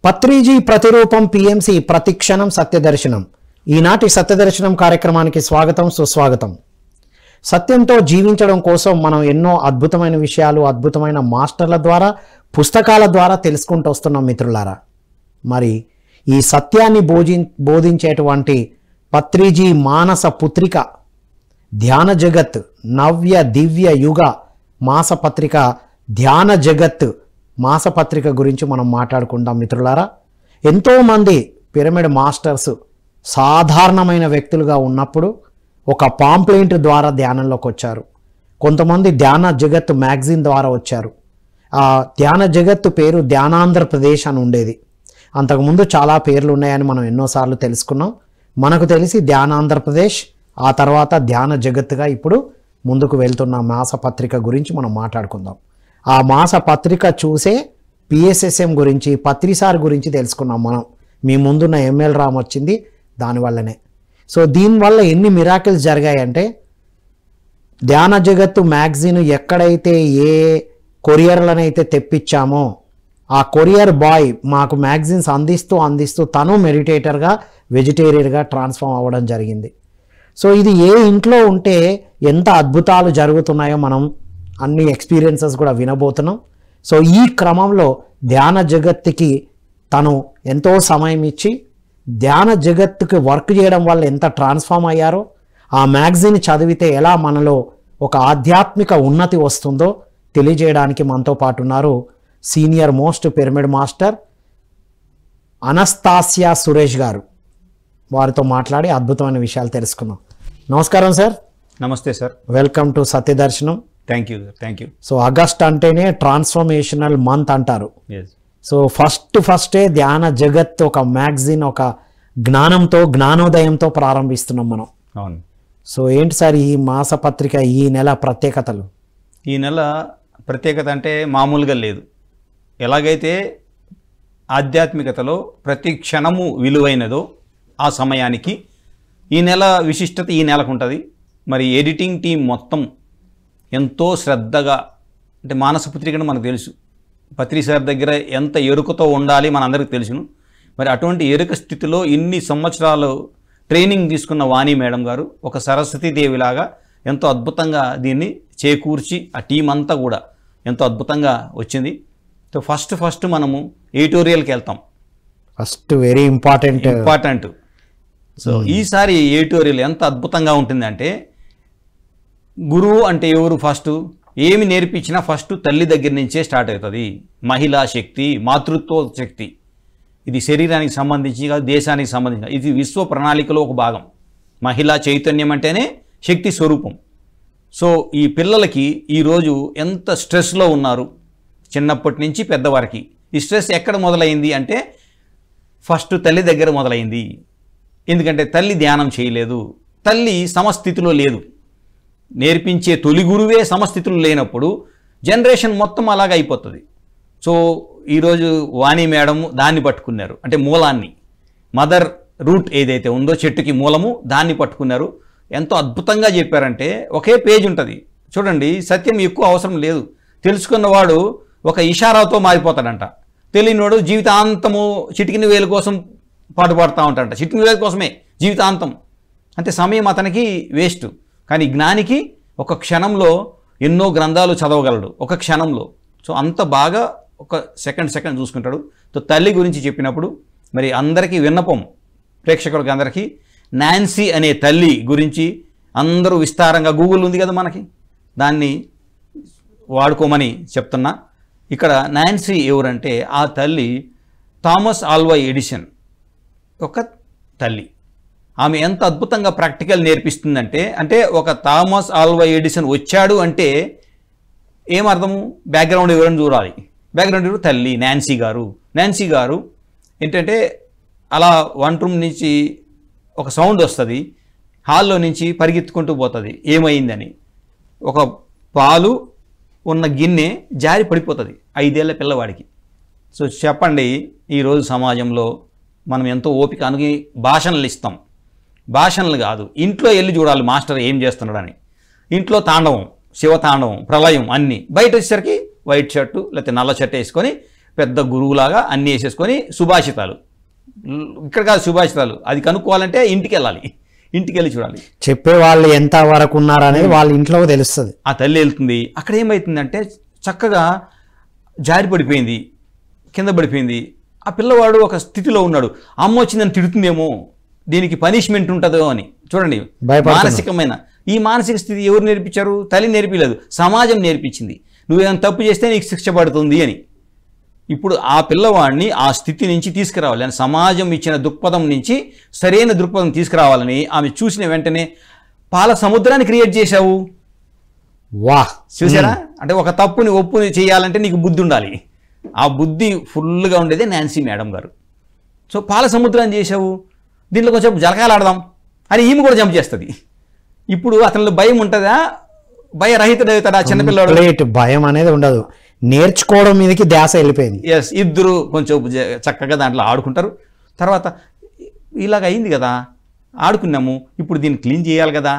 పత్రిజీ ప్రతిరూపం పిఎంసి ప్రతిక్షణం సత్యదర్శనం. ఈనాటి సత్యదర్శనం కార్యక్రమానికి స్వాగతం, సుస్వాగతం. సత్యంతో జీవించడం కోసం మనం ఎన్నో అద్భుతమైన విషయాలు అద్భుతమైన మాస్టర్ల ద్వారా పుస్తకాల ద్వారా తెలుసుకుంటూ వస్తున్నాం మిత్రులారా. మరి ఈ సత్యాన్ని బోధించేటువంటి పత్రిజీ మానస పుత్రిక ధ్యాన జగత్ నవ్య దివ్య యుగ మాసపత్రిక ధ్యాన జగత్ మాసపత్రిక గురించి మనం మాట్లాడుకుంటాం మిత్రులారా. ఎంతోమంది పిరమిడ్ మాస్టర్స్ సాధారణమైన వ్యక్తులుగా ఉన్నప్పుడు ఒక పాంప్లెంట్ ద్వారా ధ్యానంలోకి వచ్చారు. కొంతమంది ధ్యాన జగత్ మ్యాగజైన్ ద్వారా వచ్చారు. ఆ ధ్యాన జగత్తు పేరు ధ్యానాంధ్రప్రదేశ్ అని ఉండేది. అంతకుముందు చాలా పేర్లు ఉన్నాయని మనం ఎన్నోసార్లు తెలుసుకున్నాం. మనకు తెలిసి ధ్యానాంధ్రప్రదేశ్, ఆ తర్వాత ధ్యాన జగత్తుగా ఇప్పుడు ముందుకు వెళ్తున్న మాసపత్రిక గురించి మనం మాట్లాడుకుందాం. ఆ మాసపత్రిక చూసే పిఎస్ఎస్ఎం గురించి పత్రిసార్ గురించి తెలుసుకున్నాం మనం. మీ ముందున్న ఎంఎల్ రామ్ వచ్చింది దానివల్లనే. సో దీనివల్ల ఎన్ని మిరాకిల్స్ జరిగాయంటే, ధ్యాన జగత్తు మ్యాగజైన్ ఎక్కడైతే ఏ కొరియర్లనైతే తెప్పించామో ఆ కొరియర్ బాయ్ మాకు మ్యాగజైన్స్ అందిస్తూ తను మెడిటేటర్గా వెజిటేరియన్గా ట్రాన్స్ఫార్మ్ అవ్వడం జరిగింది. సో ఇది ఏ ఇంట్లో ఉంటే ఎంత అద్భుతాలు జరుగుతున్నాయో మనం అన్ని ఎక్స్పీరియన్సెస్ కూడా వినబోతున్నాం. సో ఈ క్రమంలో ధ్యాన జగత్తుకి తను ఎంతో సమయం ఇచ్చి ధ్యాన జగత్తుకి వర్క్ చేయడం వల్ల ఎంత ట్రాన్స్ఫార్మ్ అయ్యారో, ఆ మ్యాగజైన్ చదివితే ఎలా మనలో ఒక ఆధ్యాత్మిక ఉన్నతి వస్తుందో తెలియజేయడానికి మనతో పాటు ఉన్నారు senior most pyramid master Anastasia Suresh garu. వారితో మాట్లాడి అద్భుతమైన విషయాలు తెలుసుకున్నాం. నమస్కారం సార్. నమస్తే sir. Welcome to Satyadarshanam. Thank you. So August అంటేనే ట్రాన్స్ఫర్మేషనల్ మంత్ అంటారు. సో ఫస్టే ధ్యాన జగత్ ఒక మ్యాగజైన్ ఒక జ్ఞానంతో జ్ఞానోదయంతో ప్రారంభిస్తున్నాం మనం. అవును. సో ఏంటి సార్ ఈ మాసపత్రిక ఈ నెల ప్రత్యేకతలు? ఈ నెల ప్రత్యేకత అంటే మామూలుగా లేదు. ఎలాగైతే ఆధ్యాత్మికతలో ప్రతి క్షణము విలువైనదో ఆ సమయానికి ఈ నెల విశిష్టత ఈ నెలకు ఉంటుంది. మరి ఎడిటింగ్ టీం మొత్తం ఎంతో శ్రద్ధగా, అంటే మానసపుత్రికను మనకు తెలుసు, పత్రి సార్ దగ్గర ఎంత ఎరుకతో ఉండాలి మనందరికీ తెలుసును. మరి అటువంటి ఎరుక స్థితిలో ఇన్ని సంవత్సరాలు ట్రైనింగ్ తీసుకున్న వాణి మేడం గారు ఒక సరస్వతీదేవిలాగా ఎంతో అద్భుతంగా దీన్ని చేకూర్చి ఆ టీం అంతా కూడా ఎంతో అద్భుతంగా వచ్చింది. సో ఫస్ట్ మనము ఎడిటోరియల్కి వెళ్తాం. First very important. సో ఈసారి ఎడిటోరియల్ ఎంత అద్భుతంగా ఉంటుందంటే, గురువు అంటే ఎవరు? ఫస్ట్ ఏమి నేర్పించినా ఫస్ట్ తల్లి దగ్గర నుంచే స్టార్ట్ అవుతుంది. మహిళా శక్తి, మాతృత్వ శక్తి. ఇది శరీరానికి సంబంధించి కాదు, దేశానికి సంబంధించి, ఇది విశ్వ ప్రణాళికలో ఒక భాగం. మహిళా చైతన్యం అంటేనే శక్తి స్వరూపం. సో ఈ పిల్లలకి ఈరోజు ఎంత స్ట్రెస్లో ఉన్నారు, చిన్నప్పటి నుంచి పెద్దవారికి. ఈ స్ట్రెస్ ఎక్కడ మొదలైంది అంటే ఫస్ట్ తల్లి దగ్గర మొదలైంది. ఎందుకంటే తల్లి ధ్యానం చేయలేదు, తల్లి సమస్థితిలో లేదు. నేర్పించే తొలి గురువే సమస్థితిలో లేనప్పుడు జనరేషన్ మొత్తం అలాగే అయిపోతుంది. సో ఈరోజు వాణి మేడం దాన్ని పట్టుకున్నారు, అంటే మూలాన్ని, మదర్ రూట్ ఏదైతే ఉందో చెట్టుకి మూలము, దాన్ని పట్టుకున్నారు. ఎంతో అద్భుతంగా చెప్పారంటే, ఒకే పేజ్ ఉంటుంది చూడండి. సత్యం ఎక్కువ అవసరం లేదు. తెలుసుకున్నవాడు ఒక ఇషారాతో మారిపోతాడంట. తెలియనివాడు జీవితాంతము చిటికిన వేలు కోసం పాటుపడుతూ ఉంటాడంట. చిటికిన వేలు కోసమే జీవితాంతం, అంటే సమయం అతనికి వేస్ట్. కానీ జ్ఞానికి ఒక క్షణంలో ఎన్నో గ్రంథాలు చదవగలడు ఒక క్షణంలో. సో అంత బాగా ఒక సెకండ్ చూసుకుంటాడు. సో తల్లి గురించి చెప్పినప్పుడు మరి అందరికీ విన్నపం, ప్రేక్షకులకి అందరికీ నాన్సీ అనే తల్లి గురించి అందరూ విస్తారంగా, గూగుల్ ఉంది కదా మనకి, దాన్ని వాడుకోమని చెప్తున్నా. ఇక్కడ నాన్సీ ఎవరంటే ఆ తల్లి థామస్ ఆల్వా ఎడిసన్ ఒక తల్లి. ఆమె ఎంత అద్భుతంగా ప్రాక్టికల్ నేర్పిస్తుందంటే, అంటే ఒక థామస్ ఆల్వా ఎడిసన్ వచ్చాడు అంటే ఏమర్థము? బ్యాక్గ్రౌండ్ ఎవరైనా చూడాలి. బ్యాక్గ్రౌండ్ ఎవరు? తల్లి నాన్సీ గారు ఏంటంటే, అలా వన్ రూమ్ నుంచి ఒక సౌండ్ వస్తుంది, హాల్లో నుంచి పరిగెత్తుకుంటూ పోతుంది ఏమైందని. ఒక పాలు ఉన్న గిన్నె జారి పడిపోతుంది 5 ఏళ్ల పిల్లవాడికి. సో చెప్పండి, ఈరోజు సమాజంలో మనం ఎంతో ఓపిక అనుకుని భాషణలు ఇస్తాం. భాషణలు కాదు, ఇంట్లో వెళ్ళి చూడాలి మాస్టర్ ఏం చేస్తున్నాడని. ఇంట్లో తాండవం, శివ తాండవం, ప్రళయం అన్నీ. బయట వచ్చేసరికి వైట్ షర్టు లేకపోతే నల్ల షర్ట్ వేసుకొని పెద్ద గురువులాగా అన్నీ వేసేసుకొని సుభాషితాలు. ఇక్కడ కాదు సుభాషితాలు, అది కనుక్కోవాలంటే ఇంటికి వెళ్ళాలి, ఇంటికి వెళ్ళి చూడాలి. చెప్పే వాళ్ళు ఎంత వరకు ఉన్నారనేది వాళ్ళ ఇంట్లో తెలుస్తుంది. ఆ తల్లి వెళ్తుంది. అక్కడ ఏమవుతుందంటే చక్కగా జారి పడిపోయింది, కింద పడిపోయింది. ఆ పిల్లవాడు ఒక స్థితిలో ఉన్నాడు, అమ్మ వచ్చిందని తిడుతుందేమో, దీనికి పనిష్మెంట్ ఉంటుందో అని. చూడండి, మానసికమైన ఈ మానసిక స్థితి ఎవరు నేర్పించారు? తల్లి నేర్పించలేదు, సమాజం నేర్పించింది. నువ్వేమైనా తప్పు చేస్తే నీకు శిక్ష పడుతుంది అని. ఇప్పుడు ఆ పిల్లవాడిని ఆ స్థితి నుంచి తీసుకురావాలి అని, సమాజం ఇచ్చిన దృక్పథం నుంచి సరైన దృక్పథం తీసుకురావాలని ఆమె చూసిన వెంటనే పాల సముద్రాన్ని క్రియేట్ చేశావు. వాహ్, చూసారా? అంటే ఒక తప్పుని ఒప్పుని చేయాలంటే నీకు బుద్ధి ఉండాలి. ఆ బుద్ధి ఫుల్గా ఉండేదే నాన్సీ మేడం గారు. సో పాల సముద్రాన్ని చేశావు, దీంట్లో కొంచెం జలకాలు ఆడదాం అని ఈమె కూడా జంప్ చేస్తుంది. ఇప్పుడు అతనిలో భయం ఉంటుందా? భయరహితుడవుతాడా చిన్నపిల్లవాడు? భయం అనేది ఉండదు, నేర్చుకోవడం మీదకి ధ్యాస వెళ్ళిపోయింది. ఎస్, ఇద్దరు కొంచెం చక్కగా దాంట్లో ఆడుకుంటారు. తర్వాత ఇలాగ అయింది కదా, ఆడుకున్నాము, ఇప్పుడు దీన్ని క్లీన్ చేయాలి కదా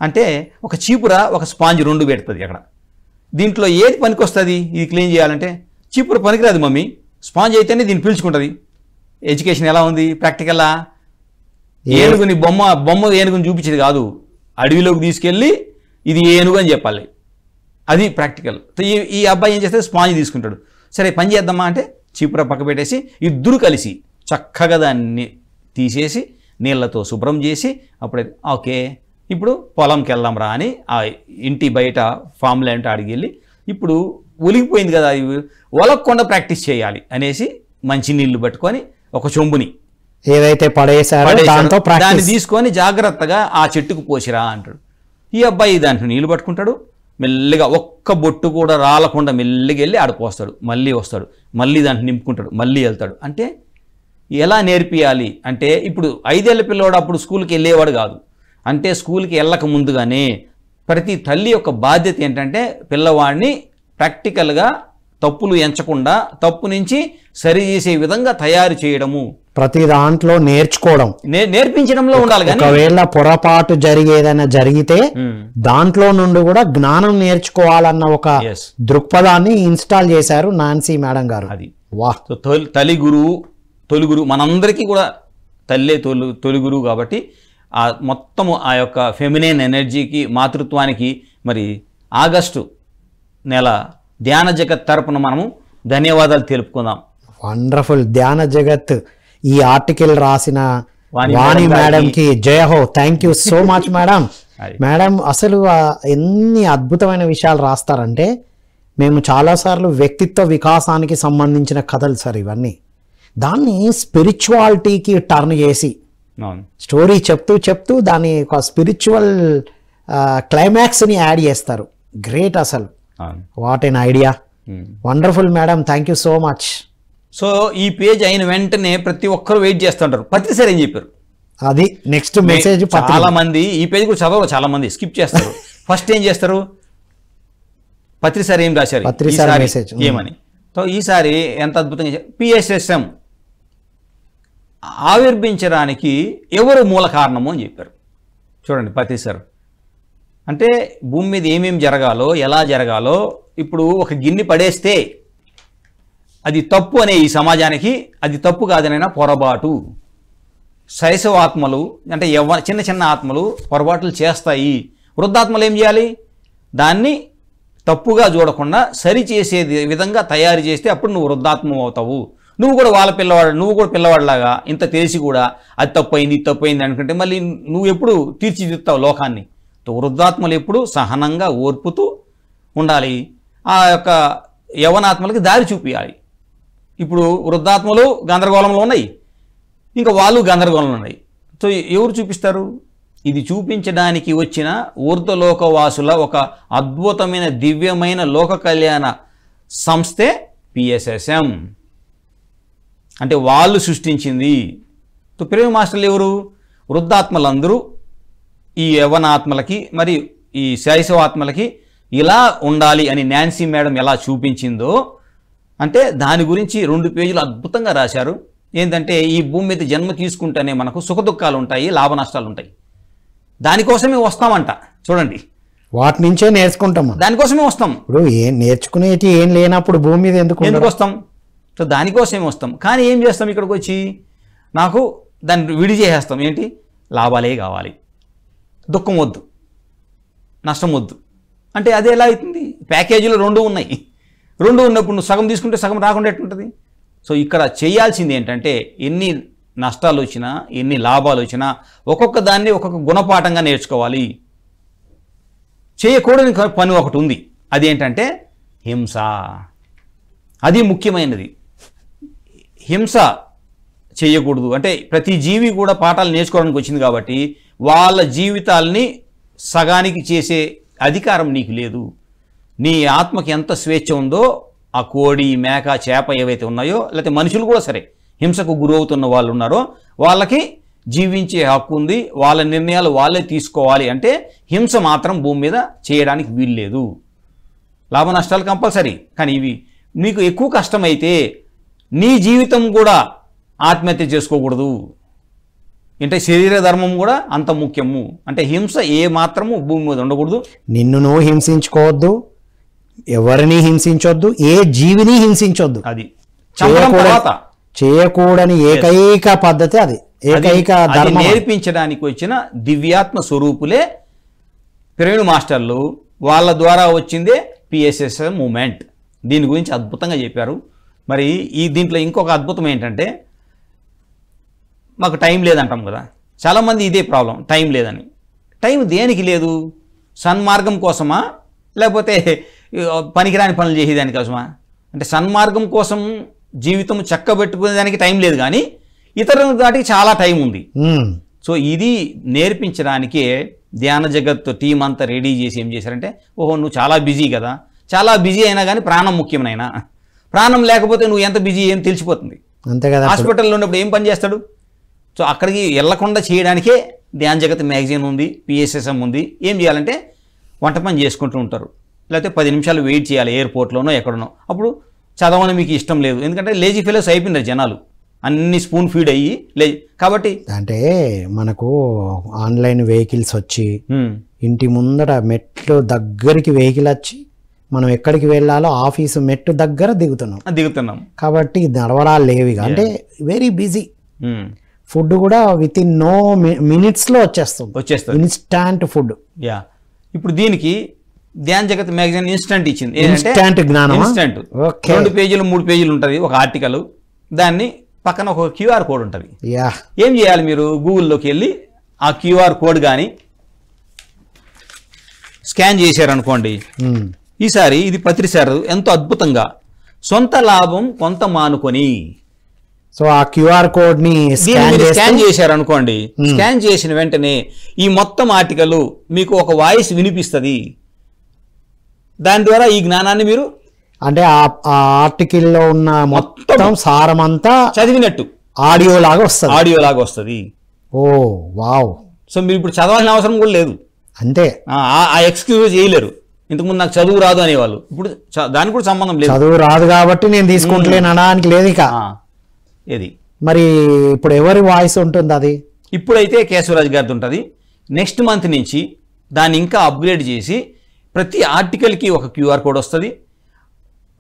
అంటే ఒక చీపుర ఒక స్పాంజ్ రెండు పెడుతుంది అక్కడ. దీంట్లో ఏది పనికి వస్తుంది ఇది క్లీన్ చేయాలంటే? చీపుర పనికిరాదు మమ్మీ, స్పాంజ్ అయితేనే దీన్ని పీల్చుకుంటుంది. ఎడ్యుకేషన్ ఎలా ఉంది? ప్రాక్టికల్లా ఏనుగుని బొమ్మ ఏనుగుని చూపించేది కాదు, అడవిలోకి తీసుకెళ్ళి ఇది ఏనుగు అని చెప్పాలి, అది ప్రాక్టికల్. ఈ అబ్బాయి ఏం చేస్తే స్పాంజ్ తీసుకుంటాడు. సరే పని చేద్దామా అంటే చీపుర పక్క పెట్టేసి ఇద్దరు కలిసి చక్కగా దాన్ని తీసేసి నీళ్లతో శుభ్రం చేసి అప్పుడే ఓకే ఇప్పుడు పొలంకి వెళ్దాం రా అని ఆ ఇంటి బయట ఫామ్ ల్యాండ్ ఆడికి వెళ్ళి ఇప్పుడు ఒలిగిపోయింది కదా ఒలగకుండా ప్రాక్టీస్ చేయాలి అనేసి మంచి నీళ్లు పట్టుకొని ఒక చెంబుని ఏదైతే పడేసారో దాన్ని తీసుకొని జాగ్రత్తగా ఆ చెట్టుకు పోసిరా అంటాడు. ఈ అబ్బాయి దాంట్లో నీళ్లు పట్టుకుంటాడు, మెల్లిగా ఒక్క బొట్టు కూడా రాలకుండా మెల్లిగా వెళ్ళి ఆడిపోస్తాడు, మళ్ళీ వస్తాడు, మళ్ళీ దాంట్లో నింపుకుంటాడు, మళ్ళీ వెళ్తాడు. అంటే ఎలా నేర్పియాలి అంటే ఇప్పుడు 5 ఏళ్ల పిల్లవాడు అప్పుడు స్కూల్కి వెళ్ళేవాడు కాదు. అంటే స్కూల్కి వెళ్ళక ముందుగానే ప్రతి తల్లి యొక్క బాధ్యత ఏంటంటే పిల్లవాడిని ప్రాక్టికల్గా తప్పులు ఎంచకుండా తప్పు నుంచి సరి చేసే విధంగా తయారు చేయడము, ప్రతి దాంట్లో నేర్చుకోవడం నేర్పించడంలో ఉండాలి. కానీ ఒకవేళ పొరపాటు ఏదైనా జరిగితే దాంట్లో నుండి కూడా జ్ఞానం నేర్చుకోవాలన్న ఒక దృక్పథాన్ని ఇన్స్టాల్ చేశారు నాన్సీ మేడం గారు. అది వాహ్, తొలి గురువు మనందరికీ కూడా తల్లే తొలి గురువు. కాబట్టి ఆ మొత్తము ఆ యొక్క ఫెమినైన్ ఎనర్జీకి మాతృత్వానికి మరి ఆగస్టు నెల ధ్యాన జగత్ తరపున మనము ధన్యవాదాలు తెలుపుకుందాం. వండర్ఫుల్. ధ్యాన జగత్ ఈ ఆర్టికల్ రాసిన వాణి మేడంకి జయ హో. Thank you so much madam. Madam అసలు ఎన్ని అద్భుతమైన విషయాలు రాస్తారంటే, మేము చాలాసార్లు వ్యక్తిత్వ వికాసానికి సంబంధించిన కథలు సార్ ఇవన్నీ, దాన్ని స్పిరిచువాలిటీకి టర్న్ చేసి స్టోరీ చెప్తూ దాని ఒక స్పిరిచువల్ క్లైమాక్స్ని యాడ్ చేస్తారు. గ్రేట్ అసలు. What an idea. Wonderful madam, thank you so much. So ఈ పేజ్ అయిన వెంటనే ప్రతి ఒక్కరు వెయిట్ చేస్తుంటారు, పత్రి సార్ ఏం చెప్పారు అది నెక్స్ట్ మెసేజ్. చాలా మంది ఈ పేజ్ కూడా చదవరు, చాలా మంది స్కిప్ చేస్తారు. ఫస్ట్ ఏం చేస్తారు, పత్రి సార్ ఏం రాశారు ఏమని. సో ఈసారి ఎంత అద్భుతంగా PSSM ఆవిర్భించడానికి ఎవరు మూల కారణము అని చెప్పారు. చూడండి పత్రి సార్ అంటే భూమి మీద ఏమేమి జరగాలో ఎలా జరగాలో, ఇప్పుడు ఒక గిన్నె పడేస్తే అది తప్పు అనే ఈ సమాజానికి అది తప్పు కాదనైనా పొరపాటు. శైశవాత్మలు అంటే చిన్న చిన్న ఆత్మలు పొరపాట్లు చేస్తాయి. వృద్ధాత్మలు ఏం చేయాలి, దాన్ని తప్పుగా చూడకుండా సరి చేసే విధంగా తయారు చేస్తే అప్పుడు నువ్వు వృద్ధాత్మ అవుతావు. నువ్వు కూడా పిల్లవాడిలాగా ఇంత తెలిసి కూడా అది తప్పైంది ఇది తప్పైంది అనుకుంటే మళ్ళీ నువ్వు ఎప్పుడు తీర్చిదిద్దుతావు లోకాన్ని. వృద్ధాత్మలు ఎప్పుడు సహనంగా ఓర్పుతూ ఉండాలి. ఆ యొక్క యవనాత్మలకి దారి చూపించాలి. ఇప్పుడు వృద్ధాత్మలు గందరగోళంలో ఉన్నాయి, ఇంకా వాళ్ళు గందరగోళంలో ఉన్నాయి. సో ఎవరు చూపిస్తారు? ఇది చూపించడానికి వచ్చిన ఊర్ధ్వలోకవాసుల ఒక అద్భుతమైన దివ్యమైన లోక కళ్యాణ సంస్థే PSSM. అంటే వాళ్ళు సృష్టించింది. ప్రేమ మాస్టర్లు ఎవరు? వృద్ధాత్మలందరూ ఈ యవనాత్మలకి మరి ఈ శైశవాత్మలకి ఇలా ఉండాలి అని నాన్సీ మేడం ఎలా చూపించిందో, అంటే దాని గురించి 2 పేజీలు అద్భుతంగా రాశారు. ఏంటంటే ఈ భూమి మీద జన్మ తీసుకుంటేనే మనకు సుఖదుఖాలు ఉంటాయి, లాభ నష్టాలు ఉంటాయి. దానికోసమే వస్తామంట. చూడండి, వాటి నుంచే నేర్చుకుంటాం, దానికోసమే వస్తాం. ఇప్పుడు ఏం నేర్చుకునేటి ఏం లేనప్పుడు భూమి మీద ఎందుకు వస్తాం? సో దానికోసం వస్తాం. కానీ ఏం చేస్తాం ఇక్కడికి వచ్చి, నాకు దాన్ని విడి చేసేస్తాం. ఏంటి, లాభాలే కావాలి, దుఃఖం వద్దు, నష్టం వద్దు అంటే అది ఎలా అవుతుంది? ప్యాకేజీలో 2 ఉన్నాయి. 2 ఉన్నప్పుడు నువ్వు సగం తీసుకుంటే సగం రాకుండా ఎట్లుంటుంది? సో ఇక్కడ చేయాల్సింది ఏంటంటే, ఎన్ని నష్టాలు వచ్చినా ఎన్ని లాభాలు వచ్చినా ఒక్కొక్క దాన్ని ఒక్కొక్క గుణపాఠంగా నేర్చుకోవాలి. చేయకూడని పని ఒకటి ఉంది, అదేంటంటే హింస. అది ముఖ్యమైనది. హింస చేయకూడదు. అంటే ప్రతి జీవి కూడా పాఠాలు నేర్చుకోవడానికి వచ్చింది కాబట్టి వాళ్ళ జీవితాల్ని సగానికి చేసే అధికారం నీకు లేదు. నీ ఆత్మకి ఎంత స్వేచ్ఛ ఉందో ఆ కోడి, మేక, చేప ఏవైతే ఉన్నాయో, లేకపోతే మనుషులు కూడా సరే హింసకు గురవుతున్న వాళ్ళు ఉన్నారో వాళ్ళకి జీవించే హక్కు ఉంది. వాళ్ళ నిర్ణయాలు వాళ్ళే తీసుకోవాలి. అంటే హింస మాత్రం భూమి మీద చేయడానికి వీల్లేదు. లాభ నష్టాలు కంపల్సరీ. కానీ ఇవి నీకు ఎక్కువ కష్టమైతే నీ జీవితం కూడా ఆత్మహత్య చేసుకోకూడదు. అంటే శరీర ధర్మం కూడా అంత ముఖ్యము. అంటే హింస ఏ మాత్రము భూమి మీద ఉండకూడదు. నిన్ను నువ్వు హింసించుకోవద్దు, ఎవరిని హింసించొద్దు, ఏ జీవిని హింసించొద్దు. అది చంపడం తర్వాత చేయకూడని ఏకైక పద్ధతి అది, ఏకైక ధర్మం. నేర్పించడానికి వచ్చిన దివ్యాత్మ స్వరూపులే ప్రవీణ్ మాస్టర్లు. వాళ్ళ ద్వారా వచ్చిందే పిఎస్ఎస్ మూమెంట్. దీని గురించి అద్భుతంగా చెప్పారు. మరి దీంట్లో ఇంకొక అద్భుతం ఏంటంటే, మాకు టైం లేదంటాం కదా, చాలామంది ఇదే ప్రాబ్లం, టైం లేదని. టైం దేనికి లేదు? సన్మార్గం కోసమా, లేకపోతే పనికిరాని పనులు చేసేదాని కోసమా? అంటే సన్మార్గం కోసం జీవితం చక్కబెట్టుకునేదానికి టైం లేదు, కానీ ఇతర దాటికి చాలా టైం ఉంది. సో ఇది నేర్పించడానికే ధ్యాన జగత్ టీం అంతా రెడీ చేసి ఏం చేశారంటే, ఓహో నువ్వు చాలా బిజీ కదా, చాలా బిజీ అయినా కానీ ప్రాణం ముఖ్యమైనా, ప్రాణం లేకపోతే నువ్వు ఎంత బిజీ ఏం తెలిసిపోతుంది. అంతే కదా. హాస్పిటల్లో ఉన్నప్పుడు ఏం పని చేస్తాడు? సో అక్కడికి వెళ్లకుండా చేయడానికే ధ్యాన జగత్ మ్యాగజైన్ ఉంది, పిఎస్ఎస్ఎం ఉంది. ఏం చేయాలంటే వంట పని చేసుకుంటూ ఉంటారు, లేకపోతే 10 నిమిషాలు వెయిట్ చేయాలి ఎయిర్పోర్ట్లోనో ఎక్కడనో. అప్పుడు చదవని మీకు ఇష్టం లేదు, ఎందుకంటే లేజీ ఫెలోస్ అయిపోయినారు జనాలు, అన్ని స్పూన్ ఫీడ్ అయ్యి కాబట్టి. అంటే మనకు ఆన్లైన్ వెహికల్స్ వచ్చి ఇంటి ముందర మెట్లు దగ్గరికి వెహికల్ వచ్చి మనం ఎక్కడికి వెళ్ళాలో ఆఫీసు మెట్టు దగ్గర దిగుతున్నాం కాబట్టి నడవడాలు లేవు. అంటే వెరీ బిజీ. ఫుడ్ కూడా విత్ ఇన్ నో మినిట్స్లో వచ్చేస్తుంది, ఇన్స్టాంట్ ఫుడ్. యా, ఇప్పుడు దీనికి ధ్యాన జగత్ మ్యాగజైన్ ఇన్స్టెంట్ ఇచ్చింది. ఇన్స్టెంట్ జ్ఞానం. ఇన్స్టెంట్ 2 పేజీలు 3 పేజీలు ఉంటుంది ఒక ఆర్టికల్, దాన్ని పక్కన ఒక క్యూఆర్ కోడ్ ఉంటుంది. ఏం చేయాలి మీరు? గూగుల్లోకి వెళ్ళి ఆ క్యూఆర్ కోడ్ కానీ స్కాన్ చేశారనుకోండి, ఈసారి ఇది పత్రిసారు ఎంతో అద్భుతంగా సొంత లాభం కొంత మానుకొని. సో ఆ క్యూఆర్ కోడ్ ని స్కాన్ చేశారనుకోండి, స్కాన్ చేసిన వెంటనే ఈ మొత్తం ఆర్టికల్ మీకు ఒక వాయిస్ వినిపిస్తుంది. దాని ద్వారా ఈ జ్ఞానాన్ని మీరు అంటే ఆ ఆర్టికల్లో ఉన్న మొత్తం సారమంతా చదివినట్టు ఆడియో లాగా వస్తుంది. ఓ వావ్. సో మీరు ఇప్పుడు చదవాల్సిన అవసరం కూడా లేదు. అంతే. ఆ ఎక్స్క్యూజ్ చేయలేరు. ఇంతకుముందు నాకు చదువు రాదు అనేవాళ్ళు, ఇప్పుడు దానికి కూడా సంబంధం లేదు. చదువు రాదు కాబట్టి నేను తీసుకుంటలేను అనడానికి లేదు. ఇక ఏది మరి ఇప్పుడు ఎవరి వాయిస్ ఉంటుంది? అది ఇప్పుడైతే కేశవరాజు గారిది ఉంటుంది. నెక్స్ట్ మంత్ నుంచి దాన్ని ఇంకా అప్గ్రేడ్ చేసి ప్రతి ఆర్టికల్కి ఒక క్యూఆర్ కోడ్ వస్తుంది.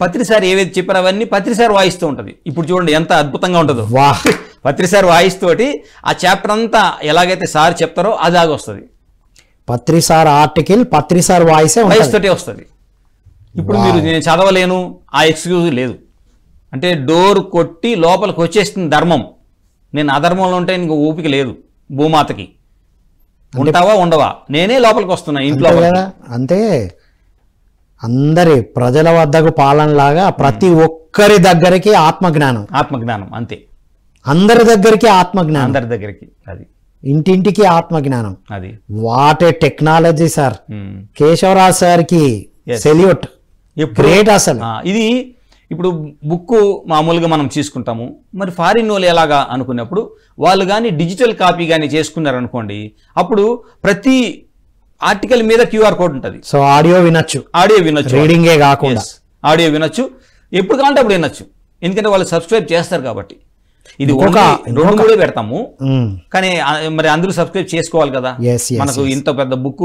పత్రిసారి ఏవైతే చెప్పారో అవన్నీ పత్రిసారి వాయిస్తూ ఉంటుంది. ఇప్పుడు చూడండి ఎంత అద్భుతంగా ఉంటుందో. పత్రిసారి వాయిస్ తోటి ఆ చాప్టర్ అంతా ఎలాగైతే సార్ చెప్తారో అలాగే వస్తుంది. పత్రిసార్ ఆర్టికల్ పత్రిసార్ వాయిస్ తోటే వస్తుంది. ఇప్పుడు మీరు నేను చదవలేను ఆ ఎక్స్క్యూజ్ లేదు. అంటే డోర్ కొట్టి లోపలికి వచ్చేస్తుంది ధర్మం. నేను అధర్మంలో ఉంటే నీకు ఓపిక లేదు. భూమాతకి ఉంటావా ఉండవా, నేనే లోపలికి వస్తున్నా ఇంట్లో. అంతే, అందరి ప్రజల వద్దకు పాలనలాగా ప్రతి ఒక్కరి దగ్గరికి ఆత్మజ్ఞానం అంతే. అందరి దగ్గరికి ఆత్మజ్ఞానం, అందరి దగ్గరికి. అది ఇంటింటికి ఆత్మజ్ఞానం. అది what a technology sir. Keshavraj సార్కి సెల్యూట్. గ్రేట్ అసలు. ఇది ఇప్పుడు బుక్ మామూలుగా మనం తీసుకుంటాము, మరి ఫారిన్ వాళ్ళు ఎలాగా అనుకున్నప్పుడు వాళ్ళు కానీ డిజిటల్ కాపీ కానీ చేసుకున్నారనుకోండి, అప్పుడు ప్రతి ఆర్టికల్ మీద క్యూఆర్ కోడ్ ఉంటుంది. సో ఆడియో వినొచ్చు, రీడింగే కాకుండా ఆడియో వినొచ్చు, ఎప్పుడు కావాలంటే అప్పుడు వినొచ్చు. ఎందుకంటే వాళ్ళు సబ్స్క్రైబ్ చేస్తారు కాబట్టి. ఇది 2-3 పెడతాము, కానీ మరి అందరూ సబ్స్క్రైబ్ చేసుకోవాలి కదా. మనకు ఇంత పెద్ద బుక్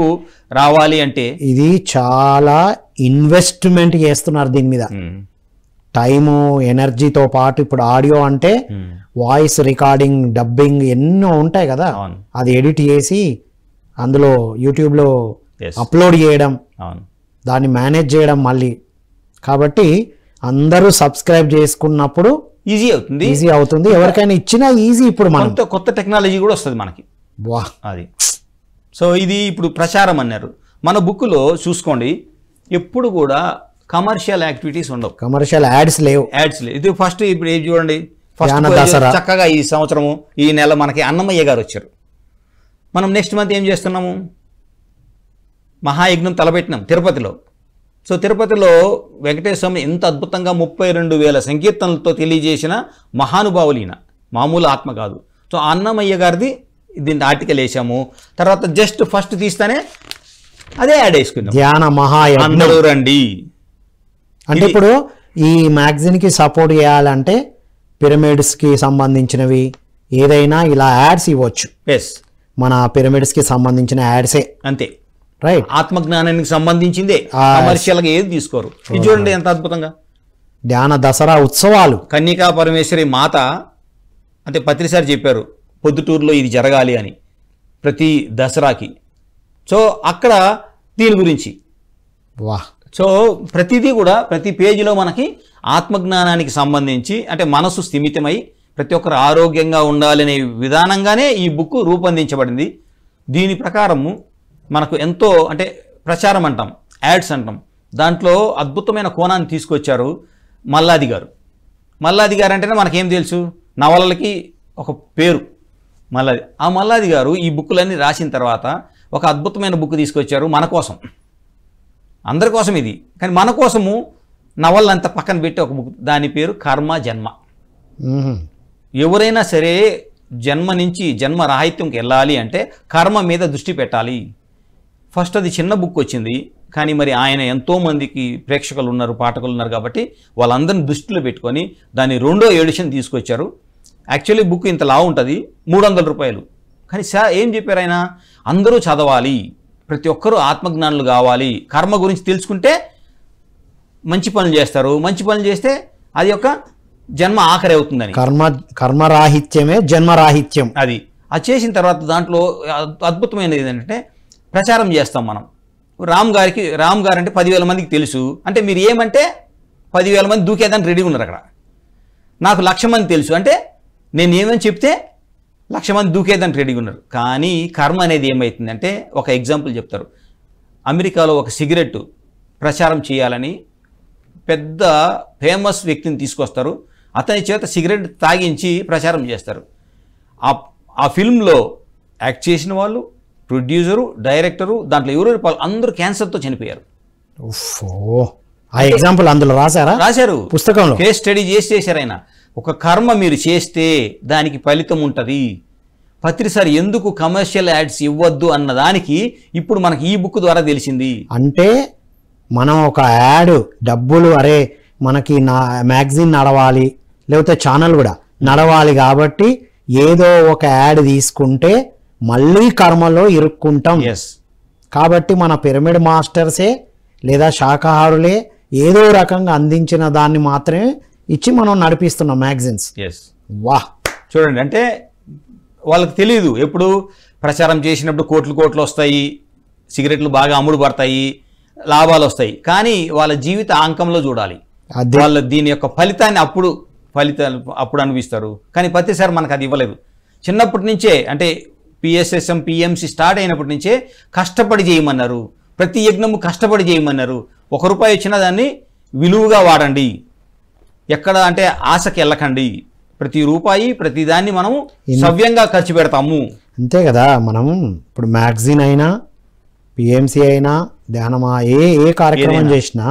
రావాలి అంటే ఇది చాలా ఇన్వెస్ట్మెంట్ చేస్తున్నారు దీని మీద. టైము ఎనర్జీతో పాటు ఇప్పుడు ఆడియో అంటే వాయిస్ రికార్డింగ్ డబ్బింగ్ ఎన్నో ఉంటాయి కదా, అవును. అది ఎడిట్ చేసి అందులో యూట్యూబ్లో Yes. అప్లోడ్ చేయడం, అవును. దాన్ని మేనేజ్ చేయడం మళ్ళీ. కాబట్టి అందరూ సబ్స్క్రైబ్ చేసుకున్నప్పుడు ఈజీ అవుతుంది. ఈజీ అవుతుంది, ఎవరికైనా ఇచ్చినా ఈజీ. ఇప్పుడు మనం కొత్త టెక్నాలజీ కూడా వస్తుంది మనకి. వా అది సో ఇది ఇప్పుడు ప్రచారం అన్నారు. మన బుక్లో చూసుకోండి, ఎప్పుడు కూడా కమర్షియల్ యాక్టివిటీస్ ఉండవు, కమర్షియల్ యాడ్స్ లేవు. యాడ్స్ లేవు. ఇది ఫస్ట్ ఇప్పుడు ఏం చూడండి, ధ్యాన ఫస్ట్ దసరా. చక్కగా ఈ సంవత్సరము ఈ నెల మనకి అన్నమయ్య గారు వచ్చారు. మనం నెక్స్ట్ మంత్ ఏం చేస్తున్నాము, మహాయజ్ఞం తలపెట్టినాం తిరుపతిలో. సో తిరుపతిలో వెంకటేశ్వర స్వామి ఎంత అద్భుతంగా 32,000 సంకీర్తనలతో తెలియజేసిన మహానుభావులు ఈయన, మామూలు ఆత్మ కాదు. సో అన్నమయ్య గారిది దీని ఆర్టికల్ వేసాము. తర్వాత జస్ట్ ఫస్ట్ తీస్తానే అదే యాడ్ వేసుకుందాం, ధ్యాన మహాయజ్ఞం. అందరూ రండి. అంటే ఇప్పుడు ఈ మ్యాగజైన్ కి సపోర్ట్ చేయాలంటే పిరమిడ్స్ కి సంబంధించినవి ఏదైనా ఇలా యాడ్స్ ఇవ్వచ్చు. ఎస్, మన పిరమిడ్స్ కి సంబంధించిన యాడ్సే, అంతే. రైట్. ఆత్మజ్ఞానానికి సంబంధించిందే, కమర్షియల్గా ఏది తీసుకోరు. ఇది చూడండి ఎంత అద్భుతంగా. ధ్యాన దసరా ఉత్సవాలు, కన్యకా పరమేశ్వరి మాత అంటే పత్రిసారి చెప్పారు పొద్దుటూరులో ఇది జరగాలి అని ప్రతి దసరాకి. సో అక్కడ దీని గురించి వా. సో ప్రతిదీ కూడా ప్రతి పేజీలో మనకి ఆత్మజ్ఞానానికి సంబంధించి అంటే మనసు స్థిమితమై ప్రతి ఒక్కరు ఆరోగ్యంగా ఉండాలనే విధానంగానే ఈ బుక్ రూపొందించబడింది. దీని ప్రకారము మనకు ఎంతో అంటే ప్రచారం అంటాం, యాడ్స్ అంటాం, దాంట్లో అద్భుతమైన కోణాన్ని తీసుకొచ్చారు మల్లాది గారు. మల్లాది గారు అంటేనే మనకేం తెలుసు, నవలలకి ఒక పేరు మల్లాది. ఆ మల్లాది గారు ఈ బుక్కులన్నీ రాసిన తర్వాత ఒక అద్భుతమైన బుక్ తీసుకొచ్చారు మన కోసం, అందరి కోసం ఇది, కానీ మన కోసము నవలంతా పక్కన పెట్టి ఒక బుక్, దాని పేరు కర్మ జన్మ. ఎవరైనా సరే జన్మ నుంచి జన్మ రాహిత్యంకి వెళ్ళాలి అంటే కర్మ మీద దృష్టి పెట్టాలి. ఫస్ట్ అది చిన్న బుక్ వచ్చింది, కానీ మరి ఆయన ఎంతోమందికి ప్రేక్షకులు ఉన్నారు, పాఠకులు ఉన్నారు కాబట్టి వాళ్ళందరిని దృష్టిలో పెట్టుకొని దాన్ని 2వ ఎడిషన్ తీసుకొచ్చారు. యాక్చువల్లీ బుక్ ఇంత లావు ఉంటుంది, 300 రూపాయలు. కానీ ఏం చెప్పారు ఆయన, అందరూ చదవాలి, ప్రతి ఒక్కరూ ఆత్మజ్ఞానులు కావాలి, కర్మ గురించి తెలుసుకుంటే మంచి పనులు చేస్తారు, మంచి పనులు చేస్తే అది యొక్క జన్మ ఆఖరి అవుతుందని. కర్మరాహిత్యమే జన్మరాహిత్యం. అది చేసిన తర్వాత దాంట్లో అద్భుతమైనది ఏంటంటే ప్రచారం చేస్తాం మనం. రామ్ గారు అంటే 10,000 మందికి తెలుసు అంటే మీరు ఏమంటే 10,000 మంది దూకేదాన్ని రెడీగా ఉన్నారు అక్కడ. నాకు 1,00,000 మంది తెలుసు అంటే నేను ఏమని చెప్తే 1,00,000 మంది దూకేదాన్ని రెడీగా ఉన్నారు. కానీ కర్మ అనేది ఏమవుతుందంటే ఒక ఎగ్జాంపుల్ చెప్తారు. అమెరికాలో ఒక సిగరెట్ ప్రచారం చేయాలని పెద్ద ఫేమస్ వ్యక్తిని తీసుకొస్తారు, అతని చేత సిగరెట్ తాగించి ప్రచారం చేస్తారు. ఆ ఫిల్మ్లో యాక్ట్ చేసిన వాళ్ళు, ప్రొడ్యూసరు, డైరెక్టరు, దాంట్లో ఎవరు అందరూ క్యాన్సర్తో చనిపోయారు. ఆ ఎగ్జాంపుల్ అందులో రాశారు పుస్తకంలో, కేస్ స్టడీ చేశారు ఆయన. ఒక కర్మ మీరు చేస్తే దానికి ఫలితం ఉంటుంది. పత్రిసారి ఎందుకు కమర్షియల్ యాడ్స్ ఇవ్వద్దు అన్న దానికి ఇప్పుడు మనకి ఈ బుక్ ద్వారా తెలిసింది. అంటే మనం ఒక యాడ్ డబ్బులు, అరే మనకి నా మ్యాగజైన్ నడవాలి లేకపోతే ఛానల్ కూడా నడవాలి కాబట్టి ఏదో ఒక యాడ్ తీసుకుంటే మళ్ళీ కర్మలో ఇరుక్కుంటాం. కాబట్టి మన పిరమిడ్ మాస్టర్సే లేదా శాకాహారులే ఏదో రకంగా అందించిన దాన్ని మాత్రమే ఇచ్చి మనం నడిపిస్తున్నాం మ్యాగజైన్స్. వా, చూడండి, అంటే వాళ్ళకి తెలియదు. ఎప్పుడు ప్రచారం చేసినప్పుడు కోట్లు వస్తాయి, సిగరెట్లు బాగా అమ్ముడు పడతాయి, లాభాలు వస్తాయి, కానీ వాళ్ళ జీవిత అంకంలో చూడాలి. వాళ్ళ దీని యొక్క ఫలితాన్ని అప్పుడు అనిపిస్తారు. కానీ ప్రతిసారి మనకు అది ఇవ్వలేదు. చిన్నప్పటి నుంచే అంటే పిఎస్ఎస్ఎం పిఎంసి స్టార్ట్ అయినప్పటి నుంచే కష్టపడి చేయమన్నారు, ప్రతి యజ్ఞము కష్టపడి చేయమన్నారు. ₹1 వచ్చినా దాన్ని విలువగా వాడండి, ఎక్కడ అంటే ఆశకి వెళ్ళకండి, ప్రతి రూపాయి ప్రతి దాన్ని మనము సవ్యంగా ఖర్చు పెడతాము. అంతే కదా. మనం ఇప్పుడు మ్యాగజైన్ అయినా పిఎంసి అయినా ధ్యానమా ఏ కార్యక్రమం చేసినా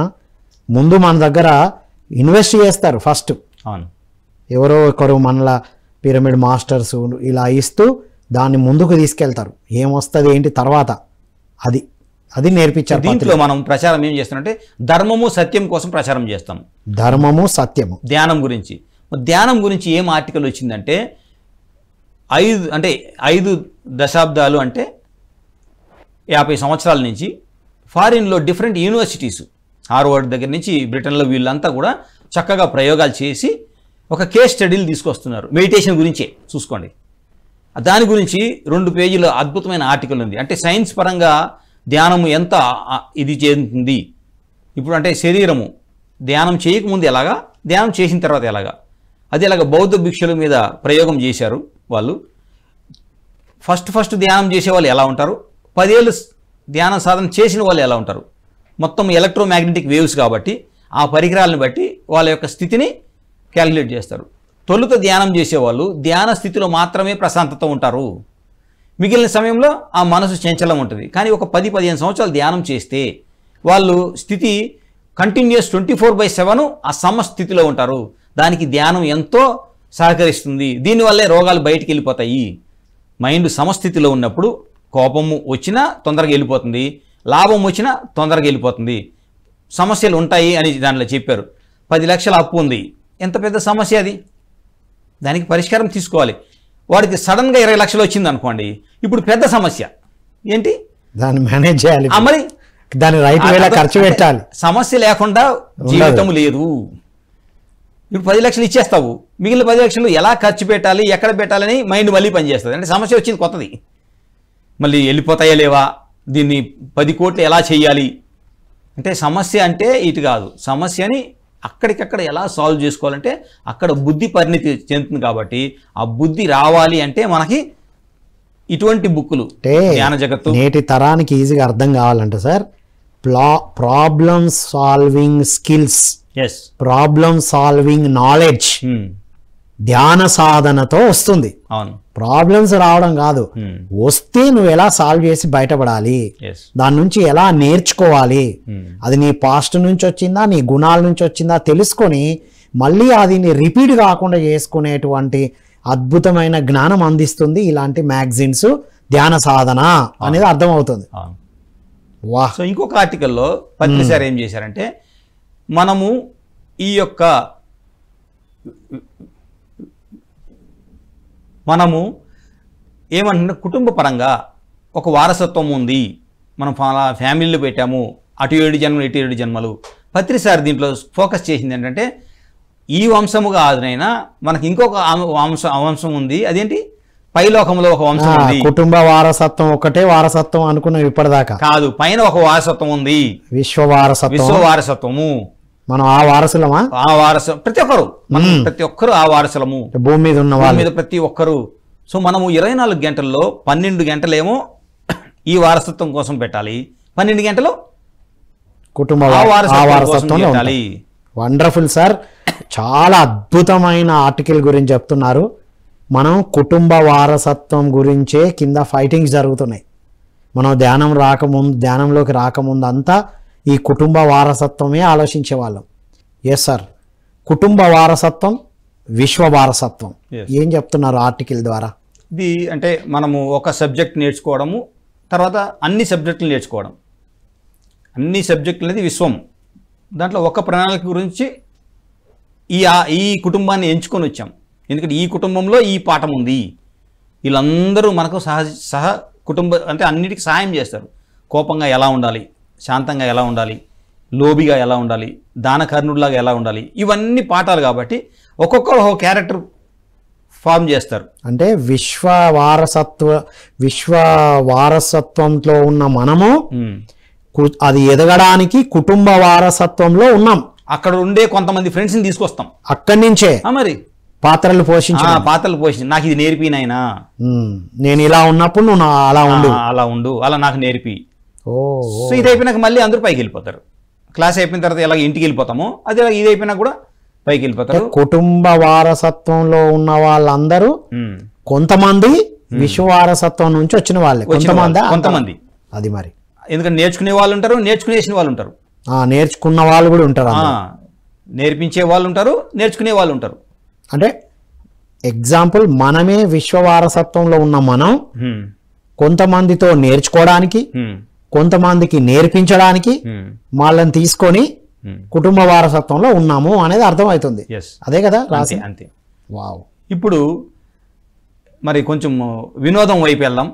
ముందు మన దగ్గర ఇన్వెస్ట్ చేస్తారు ఫస్ట్. అవును, ఎవరో ఒకరు మనలా పిరమిడ్ మాస్టర్స్ ఇలా ఇస్తూ దాన్ని ముందుకు తీసుకెళ్తారు. ఏమొస్తుంది ఏంటి తర్వాత అది నేర్పించారు. దీంట్లో మనం ప్రచారం ఏం చేస్తామంటే ధర్మము సత్యం కోసం ప్రచారం చేస్తాం. ధర్మము సత్యము. ధ్యానం గురించి ఏం ఆర్టికల్ వచ్చిందంటే 5 దశాబ్దాలు అంటే 50 సంవత్సరాల నుంచి ఫారిన్లో డిఫరెంట్ యూనివర్సిటీస్ హార్వర్డ్ దగ్గర నుంచి బ్రిటన్లో వీళ్ళంతా కూడా చక్కగా ప్రయోగాలు చేసి ఒక కేస్ స్టడీలు తీసుకొస్తున్నారు మెడిటేషన్ గురించే. చూసుకోండి, దాని గురించి 2 పేజీల అద్భుతమైన ఆర్టికల్ ఉంది. అంటే సైన్స్ పరంగా ధ్యానం ఎంత ఇది చేస్తుంది ఇప్పుడు, అంటే శరీరము ధ్యానం చేయకముందు ఎలాగా, ధ్యానం చేసిన తర్వాత ఎలాగా, అది ఎలాగ బౌద్ధ భిక్షుల మీద ప్రయోగం చేశారు వాళ్ళు. ఫస్ట్ ధ్యానం చేసే వాళ్ళు ఎలా ఉంటారు, 10 ఏళ్ళు ధ్యాన సాధన చేసిన వాళ్ళు ఎలా ఉంటారు, మొత్తం ఎలక్ట్రోమాగ్నెటిక్ వేవ్స్ కాబట్టి ఆ పరికరాలను బట్టి వాళ్ళ యొక్క స్థితిని క్యాలిక్యులేట్ చేస్తారు. తొలుత ధ్యానం చేసేవాళ్ళు ధ్యాన స్థితిలో మాత్రమే ప్రశాంతత ఉంటారు, మిగిలిన సమయంలో ఆ మనసు చంచలం ఉంటుంది. కానీ ఒక 10-15 సంవత్సరాలు ధ్యానం చేస్తే వాళ్ళు స్థితి కంటిన్యూస్ 24/7 ఆ సమస్థితిలో ఉంటారు. దానికి ధ్యానం ఎంతో సహకరిస్తుంది. దీనివల్లే రోగాలు బయటికి వెళ్ళిపోతాయి. మైండ్ సమస్థితిలో ఉన్నప్పుడు కోపము వచ్చినా తొందరగా వెళ్ళిపోతుంది, లాభం వచ్చినా తొందరగా వెళ్ళిపోతుంది. సమస్యలు ఉంటాయి అని దానిలో చెప్పారు. 10 లక్షల అప్పు ఉంది, ఎంత పెద్ద సమస్య అది, దానికి పరిష్కారం తీసుకోవాలి. వాడికి సడన్గా 20 లక్షలు వచ్చింది అనుకోండి, ఇప్పుడు పెద్ద సమస్య ఏంటి, దాన్ని మేనేజ్ చేయాలి, మరి దాన్ని రైట్ వేలా ఖర్చు పెట్టాలి. సమస్య లేకుండా జీవితం లేదు. ఇప్పుడు 10 లక్షలు ఇచ్చేస్తావు, మిగిలిన 10 లక్షలు ఎలా ఖర్చు పెట్టాలి, ఎక్కడ పెట్టాలని మైండ్ మళ్ళీ పనిచేస్తుంది. అంటే సమస్య వచ్చింది కొత్తది, మళ్ళీ వెళ్ళిపోతాయా లేవా, దీన్ని 10 కోట్లు ఎలా చేయాలి అంటే, సమస్య అంటే ఇటు కాదు, సమస్యని అక్కడికక్కడ ఎలా సాల్వ్ చేసుకోవాలంటే అక్కడ బుద్ధి పరిణితి చెందుతుంది. కాబట్టి ఆ బుద్ధి రావాలి అంటే మనకి ఇటువంటి బుక్కులు, జ్ఞాన జగత్తు నేటి తరానికి ఈజీగా అర్థం కావాలంటే sir, problem solving skills, problem solving knowledge ధ్యాన సాధనతో వస్తుంది. అవును, ప్రాబ్లమ్స్ రావడం కాదు, వస్తే నువ్వు ఎలా సాల్వ్ చేసి బయటపడాలి, దాని నుంచి ఎలా నేర్చుకోవాలి, అది నీ పాస్ట్ నుంచి వచ్చిందా, నీ గుణాల నుంచి వచ్చిందా తెలుసుకొని మళ్ళీ అది రిపీట్ కాకుండా చేసుకునేటువంటి అద్భుతమైన జ్ఞానం అందిస్తుంది ఇలాంటి మ్యాగజైన్స్. ధ్యాన సాధన అనేది అర్థమవుతుంది. వా. సో ఇంకొక ఆర్టికల్లో పత్రిసారి ఏం చేశారంటే, మనము ఈ యొక్క మనము ఏమంటున్నా కుటుంబ పరంగా ఒక వారసత్వం ఉంది, మనం ఫ్యామిలీలో పెట్టాము, అటు 7 జన్మలు ఇటు 7 జన్మలు. పత్రిసారి దీంట్లో ఫోకస్ చేసింది ఏంటంటే, ఈ వంశముగా ఆదనైనా మనకి ఇంకొక వంశం ఉంది, అదేంటి పైలోకంలో ఒక వంశం ఉంది. కుటుంబ వారసత్వం ఒకటే వారసత్వం అనుకున్నాం ఇప్పటిదాకా, కాదు, పైన ఒక వారసత్వం ఉంది, విశ్వ వారసత్వము. మనం ఆ వారసులమా? ఆ వారసు ప్రతి ఒక్కరు ఆ వారసులము, భూమి మీద ఉన్న వాళ్ళ మీద ప్రతి ఒక్కరు. సో మనము 24 గంటల్లో 12 గంటలేమో ఈ వారసత్వం కోసం పెట్టాలి, 12 గంటలు కుటుంబ వారసత్వం పెట్టాలి. వండర్ఫుల్ సార్, చాలా అద్భుతమైన ఆర్టికల్ గురించి చెప్తున్నారు. మనం కుటుంబ వారసత్వం గురించే కింద ఫైటింగ్స్ జరుగుతున్నాయి. మనం ధ్యానంలోకి రాకముందు అంతా ఈ కుటుంబ వారసత్వమే ఆలోచించే వాళ్ళం. ఎస్ సార్, కుటుంబ వారసత్వం, విశ్వ వారసత్వం ఏం చెప్తున్నారు ఆర్టికల్ ద్వారా? ఇది అంటే మనము ఒక సబ్జెక్ట్ నేర్చుకోవడము, తర్వాత అన్ని సబ్జెక్టులు నేర్చుకోవడం. అన్ని సబ్జెక్టులు అనేది విశ్వం, దాంట్లో ఒక ప్రణాళిక గురించి ఈ కుటుంబాన్ని ఎంచుకొని వచ్చాం. ఎందుకంటే ఈ కుటుంబంలో ఈ పాఠం ఉంది, వీళ్ళందరూ మనకు సహ కుటుంబ అంటే అన్నిటికీ సహాయం చేస్తారు. కోపంగా ఎలా ఉండాలి, శాంతంగా ఎలా ఉండాలి, లోబిగా ఎలా ఉండాలి, దానకర్ణుడిలాగా ఎలా ఉండాలి, ఇవన్నీ పాఠాలు. కాబట్టి ఒక్కొక్కరు ఒక క్యారెక్టర్ ఫామ్ చేస్తారు. అంటే విశ్వ వారసత్వంలో ఉన్న మనము అది ఎదగడానికి కుటుంబ వారసత్వంలో ఉన్నాం. అక్కడ ఉండే కొంతమంది ఫ్రెండ్స్ని తీసుకొస్తాం, అక్కడి నుంచే మరి పాత్రలు పోషించి నాకు ఇది నేర్పినైనా, నేను ఇలా ఉన్నప్పుడు నువ్వు అలా ఉండు, అలా నాకు నేర్పి. సో ఇది అయిపోయినాక మళ్ళీ అందరూ పైకి వెళ్ళిపోతారు. క్లాస్ అయిపోయిన తర్వాత ఎలాగ ఇంటికి వెళ్ళిపోతామో అదే ఇది అయిపోయినా కూడా పైకి వెళ్ళిపోతారు. కుటుంబ వారసత్వంలో ఉన్న వాళ్ళందరూ కొంతమంది విశ్వ వారసత్వం నుంచి వచ్చిన వాళ్ళే, కొంతమంది అది మరి. ఎందుకంటే నేర్చుకునే వాళ్ళు ఉంటారు, నేర్చుకునేసిన వాళ్ళు ఉంటారు, నేర్చుకున్న వాళ్ళు కూడా ఉంటారు, నేర్పించే వాళ్ళు ఉంటారు, నేర్చుకునే వాళ్ళు ఉంటారు. అంటే ఎగ్జాంపుల్, మనమే విశ్వ వారసత్వంలో ఉన్న మనం కొంతమందితో నేర్చుకోవడానికి, కొంతమందికి నేర్పించడానికి వాళ్ళని తీసుకొని కుటుంబ వారసత్వంలో ఉన్నాము అనేది అర్థమవుతుంది. అదే కదా రాసి? అంతే. వావ్. ఇప్పుడు మరి కొంచెం వినోదం వైపు వెళ్దాం.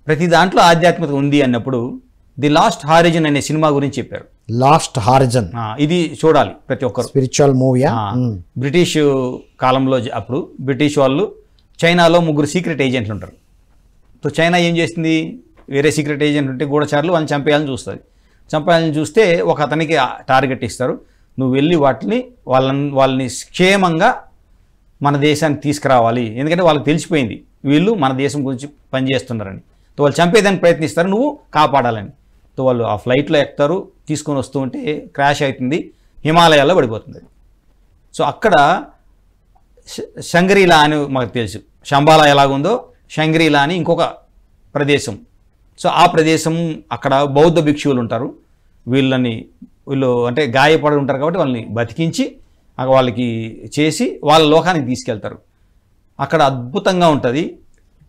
ప్రతి దాంట్లో ఆధ్యాత్మికత ఉంది అన్నప్పుడు ది లాస్ట్ హారిజన్ అనే సినిమా గురించి చెప్పారు. లాస్ట్ హారిజన్ ఇది చూడాలి ప్రతి ఒక్కరు. స్పిరిచువల్ మూవీయా? బ్రిటిష్ కాలంలో అప్పుడు బ్రిటిష్ వాళ్ళు చైనాలో 3 సీక్రెట్ ఏజెంట్లు ఉంటారు. సో చైనా ఏం చేస్తుంది, వేరే సీక్రెట్ ఏజెంట్ ఉంటే గూఢచారులు వాళ్ళని చంపేయాలని చూస్తుంది. చంపేయాలని చూస్తే ఒక అతనికి టార్గెట్ ఇస్తారు, నువ్వు వెళ్ళి వాళ్ళని క్షేమంగా మన దేశానికి తీసుకురావాలి, ఎందుకంటే వాళ్ళకి తెలిసిపోయింది వీళ్ళు మన దేశం గురించి పనిచేస్తున్నారని. సో వాళ్ళు చంపేదానికి ప్రయత్నిస్తారు, నువ్వు కాపాడాలని. సో వాళ్ళు ఆ ఫ్లైట్లో ఎక్కుతారు, తీసుకొని వస్తూ ఉంటే క్రాష్ అవుతుంది, హిమాలయాల్లో పడిపోతుంది. సో అక్కడ షంగ్రీలా అని మాకు తెలుసు, శంబాలా ఎలాగుందో షంగ్రీలా అని ఇంకొక ప్రదేశం. సో ఆ ప్రదేశం అక్కడ బౌద్ధ భిక్షువులు ఉంటారు, వీళ్ళు అంటే గాయపడి ఉంటారు కాబట్టి వాళ్ళని బతికించి వాళ్ళకి చేసి వాళ్ళ లోకానికి తీసుకెళ్తారు. అక్కడ అద్భుతంగా ఉంటుంది.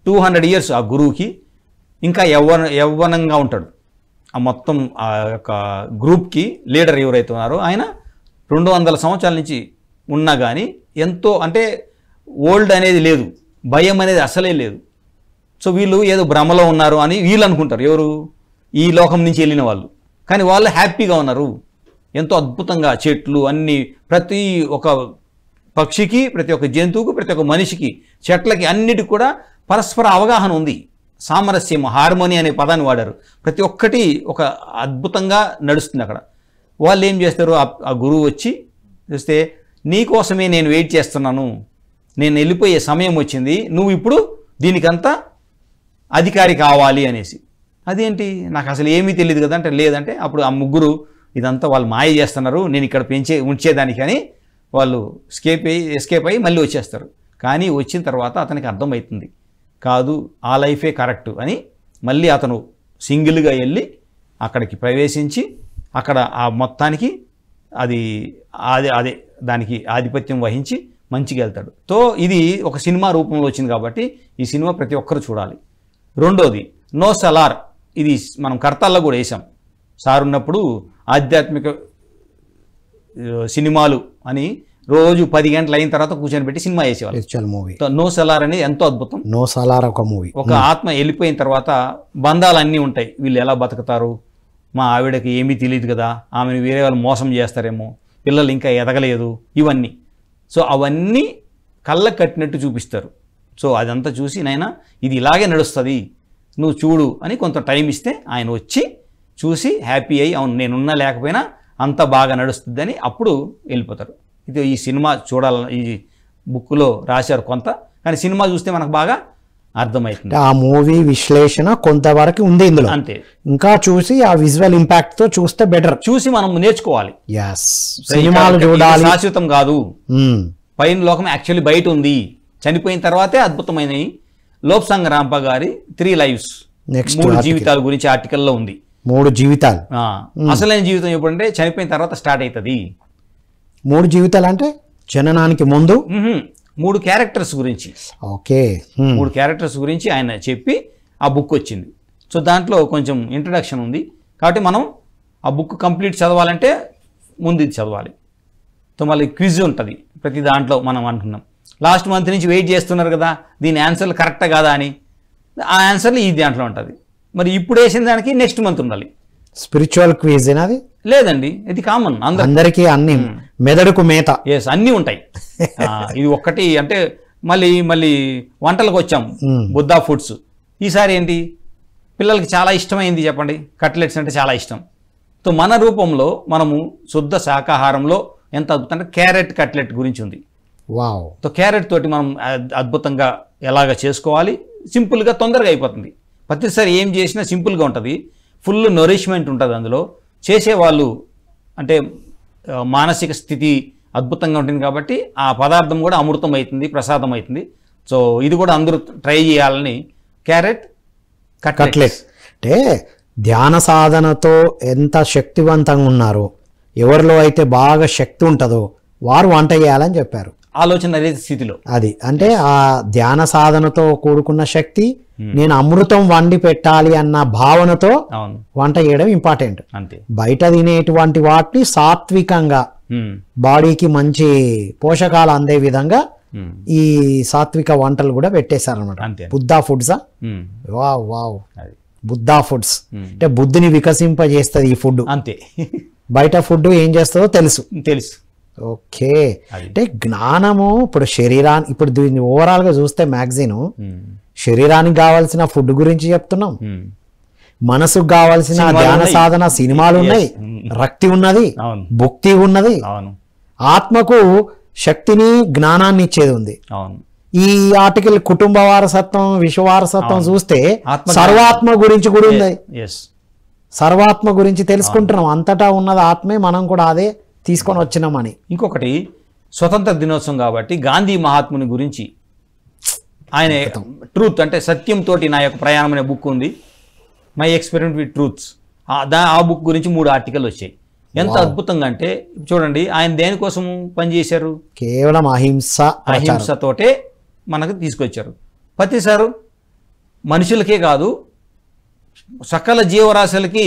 200 years ఆ గురువుకి, ఇంకా యవ్వనంగా ఉంటాడు. ఆ మొత్తం ఆ యొక్క గ్రూప్కి లీడర్ ఎవరైతే ఉన్నారో ఆయన 200 సంవత్సరాల నుంచి ఉన్నా కానీ ఎంతో అంటే ఓల్డ్ అనేది లేదు, భయం అనేది అసలే లేదు. సో వీళ్ళు ఏదో భ్రమలో ఉన్నారు అని వీళ్ళు అనుకుంటారు, ఎవరు ఈ లోకం నుంచి వెళ్ళిన వాళ్ళు, కానీ వాళ్ళు హ్యాపీగా ఉన్నారు. ఎంతో అద్భుతంగా చెట్లు అన్నీ, ప్రతి ఒక్క పక్షికి, ప్రతి ఒక్క జంతువుకు, ప్రతి ఒక్క మనిషికి, చెట్లకి అన్నిటికి కూడా పరస్పర అవగాహన ఉంది. సామరస్యం, హార్మోని అనే పదాన్ని వాడారు. ప్రతి ఒక్కటి ఒక అద్భుతంగా నడుస్తుంది అక్కడ. వాళ్ళు ఏం చేస్తారు, ఆ గురువు వచ్చి చూస్తే నీకోసమే నేను వెయిట్ చేస్తున్నాను, నేను వెళ్ళిపోయే సమయం వచ్చింది, నువ్వు ఇప్పుడు దీనికంతా అధికారి కావాలి అనేసి. అదేంటి నాకు అసలు ఏమీ తెలియదు కదా అంటే, లేదంటే అప్పుడు ఆ ముగ్గురు ఇదంతా వాళ్ళు మాయ చేస్తున్నారు, నేను ఇక్కడ ఉంచేదానికి అని వాళ్ళు ఎస్కేప్ అయ్యి మళ్ళీ వచ్చేస్తారు. కానీ వచ్చిన తర్వాత అతనికి అర్థమవుతుంది, కాదు ఆ లైఫే కరెక్ట్ అని. మళ్ళీ అతను సింగిల్గా వెళ్ళి అక్కడికి ప్రవేశించి అక్కడ ఆ మొత్తానికి అదే దానికి ఆధిపత్యం వహించి మంచిగా వెళ్తాడు. సో ఇది ఒక సినిమా రూపంలో వచ్చింది కాబట్టి ఈ సినిమా ప్రతి ఒక్కరు చూడాలి. రెండోది నో సలార్, ఇది మనం కర్తాల్లో కూడా వేసాం. సార్ ఉన్నప్పుడు ఆధ్యాత్మిక సినిమాలు అని రోజు 10 గంటలు అయిన తర్వాత కూర్చొని పెట్టి సినిమా వేసేవాళ్ళు. మూవీ నో సలార్ అనేది ఎంతో అద్భుతం. నో సలార్ ఒక మూవీ. ఒక ఆత్మ వెళ్ళిపోయిన తర్వాత బంధాలు అన్నీ ఉంటాయి, వీళ్ళు ఎలా బతుకుతారు, మా ఆవిడకి ఏమీ తెలియదు కదా, ఆమెను వేరే వాళ్ళు మోసం చేస్తారేమో, పిల్లలు ఇంకా ఎదగలేదు, ఇవన్నీ. సో అవన్నీ కళ్ళకు కట్టినట్టు చూపిస్తారు. సో అదంతా చూసి నాయన ఇది ఇలాగే నడుస్తుంది, నువ్వు చూడు అని కొంత టైం ఇస్తే ఆయన వచ్చి చూసి హ్యాపీ అయ్యి, అవును నేనున్నా లేకపోయినా అంత బాగా నడుస్తుందని అప్పుడు వెళ్ళిపోతారు. ఇది ఈ సినిమా చూడాలని ఈ బుక్లో రాశారు కొంత, కానీ సినిమా చూస్తే మనకు బాగా అర్థమవుతుంది. ఆ మూవీ విశ్లేషణ కొంతవరకు ఉంది ఇందులో, అంతే. ఇంకా చూసి ఆ విజువల్ ఇంపాక్ట్ తో చూస్తే బెటర్, చూసి మనం నేర్చుకోవాలి. సినిమాలు చూడాలి, శాశ్వతం కాదు. పైన లోకం యాక్చువల్లీ బయట ఉంది, చనిపోయిన తర్వాతే అద్భుతమైనవి. లోప్సాంగ్ రాంప గారి 3 lives, 3 జీవితాల గురించి ఆర్టికల్లో ఉంది. 3 జీవితాలు. అసలైన జీవితం ఎప్పుడంటే చనిపోయిన తర్వాత స్టార్ట్ అవుతుంది. 3 జీవితాలు అంటే జననానికి ముందు 3 క్యారెక్టర్స్ గురించి. ఓకే, 3 క్యారెక్టర్స్ గురించి ఆయన చెప్పి ఆ బుక్ వచ్చింది. సో దాంట్లో కొంచెం ఇంట్రడక్షన్ ఉంది కాబట్టి మనం ఆ బుక్ కంప్లీట్ చదవాలంటే ముందు ఇది చదవాలి. సో మళ్ళీ క్విజ్ ఉంటుంది ప్రతి దాంట్లో. మనం అంటున్నాం లాస్ట్ మంత్ నుంచి వెయిట్ చేస్తున్నారు కదా దీని ఆన్సర్లు కరెక్టా కాదా అని, ఆ ఆన్సర్లు ఈ దాంట్లో ఉంటుంది. మరి ఇప్పుడు వేసిన దానికి నెక్స్ట్ మంత్ ఉండాలి. స్పిరిచువల్ క్విజ్ అది లేదండి, ఇది కామన్ అందరికీ, అన్ని మెదడుకు మేత. ఎస్, అన్నీ ఉంటాయి. ఇది ఒక్కటి అంటే మళ్ళీ వంటలకు వచ్చాం, బుద్ధా ఫుడ్స్. ఈసారి ఏంటి పిల్లలకి చాలా ఇష్టమైంది చెప్పండి, కట్లెట్స్ అంటే చాలా ఇష్టం. సో మన రూపంలో మనము శుద్ధ శాకాహారంలో ఎంత అద్భుతంగా క్యారెట్ కట్లెట్ గురించి ఉంది. వావ్. సో క్యారెట్ తోటి మనం అద్భుతంగా ఎలాగ చేసుకోవాలి, సింపుల్గా తొందరగా అయిపోతుంది. ప్రతిసారి ఏం చేసినా సింపుల్గా ఉంటుంది, ఫుల్ నరిష్మెంట్ ఉంటుంది అందులో. చేసేవాళ్ళు అంటే మానసిక స్థితి అద్భుతంగా ఉంటుంది కాబట్టి ఆ పదార్థం కూడా అమృతం అవుతుంది, ప్రసాదం అవుతుంది. సో ఇది కూడా అందరూ ట్రై చేయాలని క్యారెట్ కట్లెట్. అంటే ధ్యాన సాధనతో ఎంత శక్తివంతంగా ఉన్నారో, ఎవరిలో అయితే బాగా శక్తి ఉంటుందో వారు వంట చేయాలని చెప్పారు. ఆలోచన స్థితిలో అది అంటే ఆ ధ్యాన సాధనతో కూడుకున్న శక్తి, నేను అమృతం వండి పెట్టాలి అన్న భావనతో వంట చేయడం ఇంపార్టెంట్. అంతే. బయట తినేటువంటి వాటిని సాత్వికంగా బాడీకి మంచి పోషకాలు అందే విధంగా ఈ సాత్విక వంటలు కూడా పెట్టేశారు అనమాట. బుద్ధా ఫుడ్సా? వావ్ వావ్, బుద్ధా ఫుడ్స్ అంటే బుద్ధిని వికసింపజేస్తుంది ఈ ఫుడ్. అంతే. బయట ఫుడ్ ఏం చేస్తుందో తెలుసు. తెలుసు. ఓకే, అంటే జ్ఞానము ఇప్పుడు ఇప్పుడు దీన్ని ఓవరాల్గా చూస్తే మ్యాగజైన్ శరీరానికి కావాల్సిన ఫుడ్ గురించి చెప్తున్నాం, మనసుకు కావాల్సిన ధ్యాన సాధన సినిమాలు ఉన్నాయి, రక్తి ఉన్నది, భక్తి ఉన్నది, ఆత్మకు శక్తిని జ్ఞానాన్ని ఇచ్చేది ఉంది. ఈ ఆర్టికల్ కుటుంబ వారసత్వం విశ్వ వారసత్వం చూస్తే సర్వాత్మ గురించి కూడా ఉంది. సర్వాత్మ గురించి తెలుసుకుంటున్నాం, అంతటా ఉన్నది ఆత్మే, మనం కూడా అదే తీసుకొని వచ్చినామని. ఇంకొకటి స్వతంత్ర దినోత్సవం కాబట్టి గాంధీ మహాత్ముని గురించి ఆయన ట్రూత్ అంటే సత్యంతో నా యొక్క ప్రయాణం అనే బుక్ ఉంది, మై ఎక్స్పెరిమెంట్ విత్ ట్రూత్స్. ఆ బుక్ గురించి 3 ఆర్టికల్ వచ్చాయి. ఎంత అద్భుతంగా అంటే చూడండి, ఆయన దేనికోసం పనిచేశారు? కేవలం అహింసతోటే మనకు తీసుకొచ్చారు. ప్రతిసారు మనుషులకే కాదు సకల జీవరాశులకి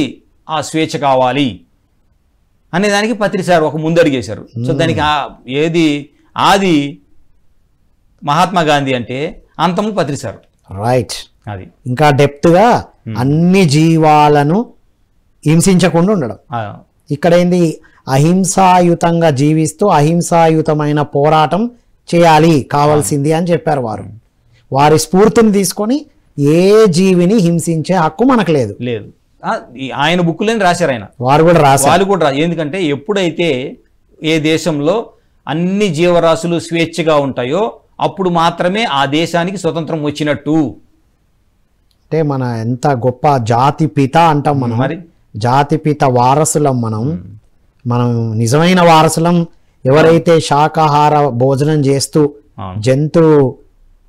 ఆ స్వేచ్ఛ కావాలి అనే దానికి పత్రిసారు ఒక ముందడిగేశారు. సో దానికి ఏది ఆది మహాత్మా గాంధీ అంటే అంతము పత్రిసారు. రైట్. అది ఇంకా డెప్త్గా అన్ని జీవాలను హింసించకుండా ఉండడం. ఇక్కడ ఏంది, అహింసాయుతంగా జీవిస్తూ అహింసాయుతమైన పోరాటం చేయాలి కావాల్సింది అని చెప్పారు వారు. వారి స్ఫూర్తిని తీసుకొని ఏ జీవిని హింసించే హక్కు మనకు లేదు. ఆయన బుక్కులని రాశారు, ఆయన వారు కూడా వాళ్ళు కూడా ఎందుకంటే ఎప్పుడైతే ఏ దేశంలో అన్ని జీవరాశులు స్వేచ్ఛగా ఉంటాయో అప్పుడు మాత్రమే ఆ దేశానికి స్వతంత్రం వచ్చినట్టు. అంటే మన ఎంత గొప్ప జాతి పిత అంటాం మనం, మరి జాతి పిత వారసులం మనం నిజమైన వారసులం. ఎవరైతే శాకాహార భోజనం చేస్తూ జంతు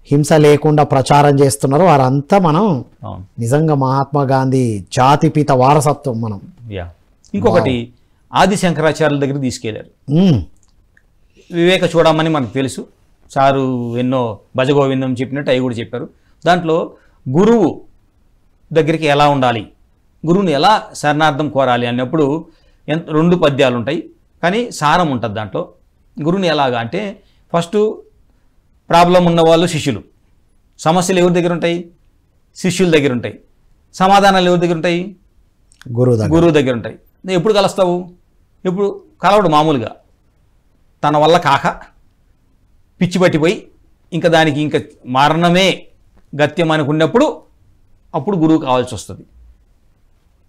హింస లేకుండా ప్రచారం చేస్తున్నారో వారంతా మనం నిజంగా మహాత్మా గాంధీ జాతిపిత వారసత్వం మనం. ఇంకొకటి ఆది శంకరాచార్యుల దగ్గర తీసుకెళ్లారు. వివేక చూడమని మనకు తెలుసు, సారు ఎన్నో భజగోవిందం చెప్పినట్టు అవి కూడా చెప్పారు. దాంట్లో గురువు దగ్గరికి ఎలా ఉండాలి, గురువుని ఎలా శరణార్థం కోరాలి అన్నప్పుడు 2 పద్యాలు ఉంటాయి, కానీ సారం ఉంటుంది దాంట్లో. గురువుని ఎలాగా అంటే ఫస్ట్ ప్రాబ్లం ఉన్న వాళ్ళు శిష్యులు, సమస్యలు ఎవరి దగ్గర ఉంటాయి? శిష్యుల దగ్గర ఉంటాయి. సమాధానాలు ఎవరి దగ్గర ఉంటాయి? గురువు దగ్గర ఉంటాయి. ఎప్పుడు కలుస్తావు? ఇప్పుడు కలవడు మామూలుగా తన వల్ల కాక పిచ్చి పట్టిపోయి ఇంకా దానికి ఇంకా మరణమే గత్యం అనుకున్నప్పుడు అప్పుడు గురువు కావాల్సి వస్తుంది.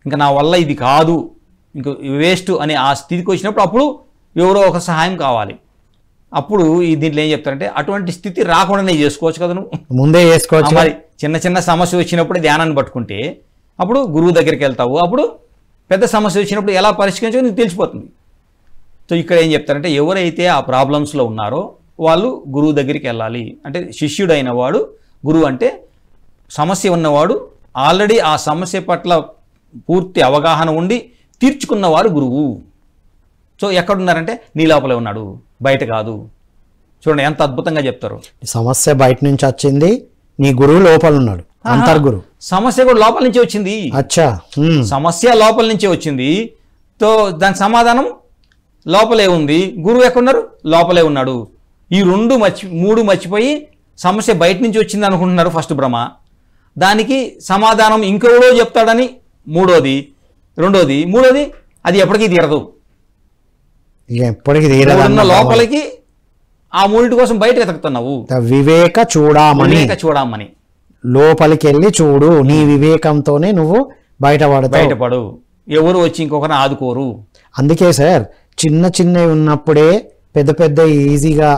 ఇంకా నా వల్ల ఇది కాదు, ఇంక వేస్ట్ అనే ఆ స్థితికి వచ్చినప్పుడు అప్పుడు ఎవరో ఒక సహాయం కావాలి. అప్పుడు ఈ దీంట్లో ఏం చెప్తారంటే అటువంటి స్థితి రాకుండానే చేసుకోవచ్చు కదా, నువ్వు ముందే చేసుకోవచ్చు. మరి చిన్న చిన్న సమస్య వచ్చినప్పుడు ధ్యానాన్ని పట్టుకుంటే అప్పుడు గురువు దగ్గరికి వెళ్తావు, అప్పుడు పెద్ద సమస్య వచ్చినప్పుడు ఎలా పరిష్కరించో నీకు తెలిసిపోతుంది. సో ఇక్కడ ఏం చెప్తారంటే ఎవరైతే ఆ ప్రాబ్లమ్స్లో ఉన్నారో వాళ్ళు గురువు దగ్గరికి వెళ్ళాలి. అంటే శిష్యుడైన వాడు గురువు, అంటే సమస్య ఉన్నవాడు ఆల్రెడీ ఆ సమస్య పట్ల పూర్తి అవగాహన ఉండి తీర్చుకున్నవారు గురువు. సో ఎక్కడున్నారంటే నీ లోపలే ఉన్నాడు, బయట కాదు. చూడండి ఎంత అద్భుతంగా చెప్తారు. సమస్య బయట నుంచి వచ్చింది, నీ గురువు లోపల ఉన్నాడు, అంతర్గురు. సమస్య కూడా లోపల నుంచి వచ్చింది. అచ్చా, సమస్య లోపల నుంచే వచ్చింది. తో దాని సమాధానం లోపలే ఉంది. గురువు ఎక్కడున్నారు? లోపలే ఉన్నాడు. ఈ 3 మర్చిపోయి సమస్య బయట నుంచి వచ్చింది అనుకుంటున్నారు ఫస్ట్ భ్రమ. దానికి సమాధానం ఇంకెవడో చెప్తాడని మూడోది, మూడోది అది ఎప్పటికీ తీరదు. ఎప్పటికీ తీరదు. లోపలికి ఆ మూడింటి కోసం బయట ఎతుకుతున్నావు. వివేక చూడమని లోపలికి వెళ్ళి చూడు, నీ వివేకంతోనే నువ్వు బయటపడు. ఎవరు వచ్చి ఇంకొకరిని ఆదుకోరు. అందుకే సార్ చిన్నవి ఉన్నప్పుడే పెద్ద ఈజీగా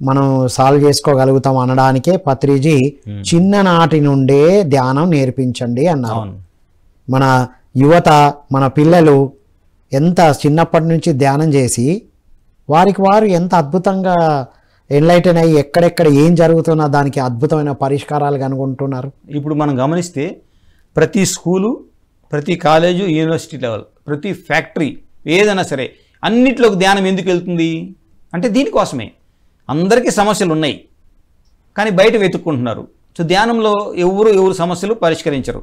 మనం సాల్వ్ చేసుకోగలుగుతాం అనడానికే పత్రిజీ చిన్ననాటి నుండే ధ్యానం నేర్పించండి అన్నారు. మన యువత, మన పిల్లలు ఎంత చిన్నప్పటి నుంచి ధ్యానం చేసి వారికి వారు ఎంత అద్భుతంగా ఎన్లైటన్ అయ్యి ఎక్కడెక్కడ ఏం జరుగుతున్నా దానికి అద్భుతమైన పరిష్కారాలు కనుగొంటున్నారు. ఇప్పుడు మనం గమనిస్తే ప్రతి స్కూలు, ప్రతి కాలేజు, యూనివర్సిటీ లెవెల్, ప్రతి ఫ్యాక్టరీ ఏదైనా సరే అన్నిట్లోకి ధ్యానం ఎందుకు వెళ్తుంది అంటే దీనికోసమే. అందరికీ సమస్యలు ఉన్నాయి కానీ బయట వెతుక్కుంటున్నారు. సో ధ్యానంలో ఎవరు సమస్యలు పరిష్కరించరు.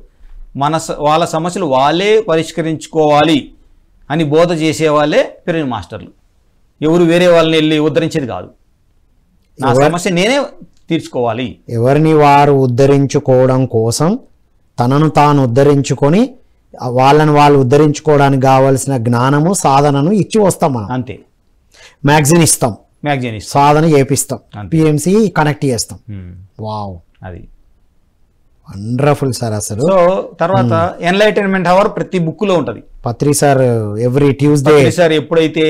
వాళ్ళ సమస్యలు వాళ్ళే పరిష్కరించుకోవాలి అని బోధ చేసేవాళ్ళే పెరిగిన మాస్టర్లు. ఎవరు వేరే వాళ్ళని వెళ్ళి ఉద్ధరించేది కాదు. నా సమస్య నేనే తీర్చుకోవాలి. ఎవరిని వారు ఉద్ధరించుకోవడం కోసం తనను తాను ఉద్ధరించుకొని వాళ్ళని వాళ్ళు ఉద్ధరించుకోవడానికి కావాల్సిన జ్ఞానము సాధనను ఇచ్చి వస్తాం మనం. అంతే. మ్యాగజైన్ ఇస్తాం, మ్యాగజైన్ ఇస్తాం, సాధన చేపిస్తాం, అంతే. పిఎంసి కనెక్ట్ చేస్తాం. వావ్, అది వండర్ఫుల్ సార్. అసలు సో తర్వాత ఎన్లైటన్మెంట్ అవర్ ప్రతి బుక్ లో ఉంటది. పత్రి సార్ ఎవ్రీ ట్యూస్డే సార్ ఎప్పుడైతే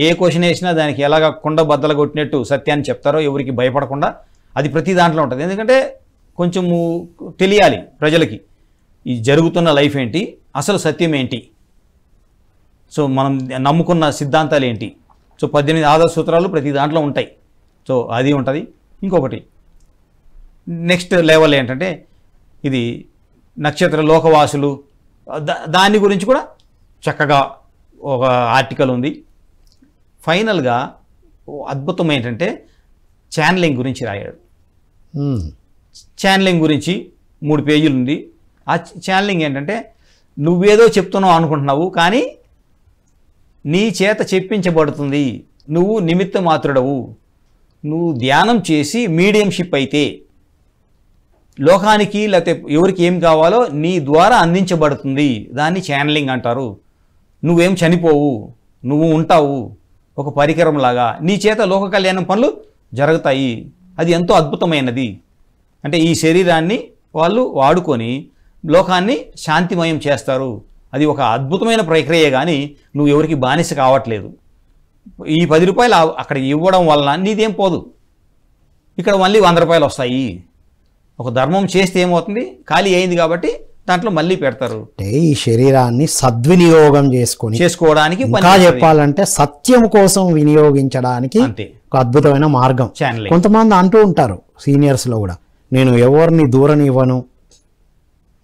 ఏ క్వశ్చన్ వేసినా దానికి ఎలాగ కుండ బద్దలు కొట్టినట్టు సత్యాన్ని చెప్తారో, ఎవరికి భయపడకుండా, అది ప్రతి దాంట్లో ఉంటుంది. ఎందుకంటే కొంచెము తెలియాలి ప్రజలకి ఈ జరుగుతున్న లైఫ్ ఏంటి, అసలు సత్యం ఏంటి, సో మనం నమ్ముకున్న సిద్ధాంతాలు ఏంటి. సో 18 ఆదర్శ సూత్రాలు ప్రతి దాంట్లో ఉంటాయి. సో అది ఉంటుంది. ఇంకొకటి నెక్స్ట్ లెవెల్ ఏంటంటే ఇది నక్షత్ర లోకవాసులు, దాని గురించి కూడా చక్కగా ఒక ఆర్టికల్ ఉంది. ఫైనల్గా అద్భుతం ఏంటంటే ఛానలింగ్ గురించి రాయాడు. ఛానలింగ్ గురించి 3 పేజీలు ఉంది. ఆ ఛానలింగ్ ఏంటంటే నువ్వేదో చెప్తున్నావు అనుకుంటున్నావు, కానీ నీ చేత చెప్పించబడుతుంది, నువ్వు నిమిత్త మాత్రుడవు. నువ్వు ధ్యానం చేసి మీడియంషిప్ అయితే లోకానికి లేకపోతే ఎవరికి ఏం కావాలో నీ ద్వారా అందించబడుతుంది. దాన్ని ఛానలింగ్ అంటారు. నువ్వేం చనిపోవు, నువ్వు ఉంటావు ఒక పరికరంలాగా, నీ చేత లోక కళ్యాణం పనులు జరుగుతాయి. అది ఎంతో అద్భుతమైనది. అంటే ఈ శరీరాన్ని వాళ్ళు వాడుకొని లోకాన్ని శాంతిమయం చేస్తారు. అది ఒక అద్భుతమైన ప్రక్రియ, కానీ నువ్వు ఎవరికి బానిస కావట్లేదు. ఈ 10 రూపాయలు అక్కడ ఇవ్వడం వలన నీదేం పోదు, ఇక్కడ మళ్ళీ 100 రూపాయలు వస్తాయి. ఒక ధర్మం చేస్తే ఏమవుతుంది, ఖాళీ అయింది కాబట్టి దాంట్లో మళ్ళీ పెడతారు. అంటే ఈ శరీరాన్ని సద్వినియోగం చేసుకోవడానికి, ఇంకా చెప్పాలంటే సత్యం కోసం వినియోగించడానికి అంతే ఒక అద్భుతమైన మార్గం. కొంతమంది అంటూ ఉంటారు సీనియర్స్ లో కూడా, నేను ఎవరిని దూరనివ్వను,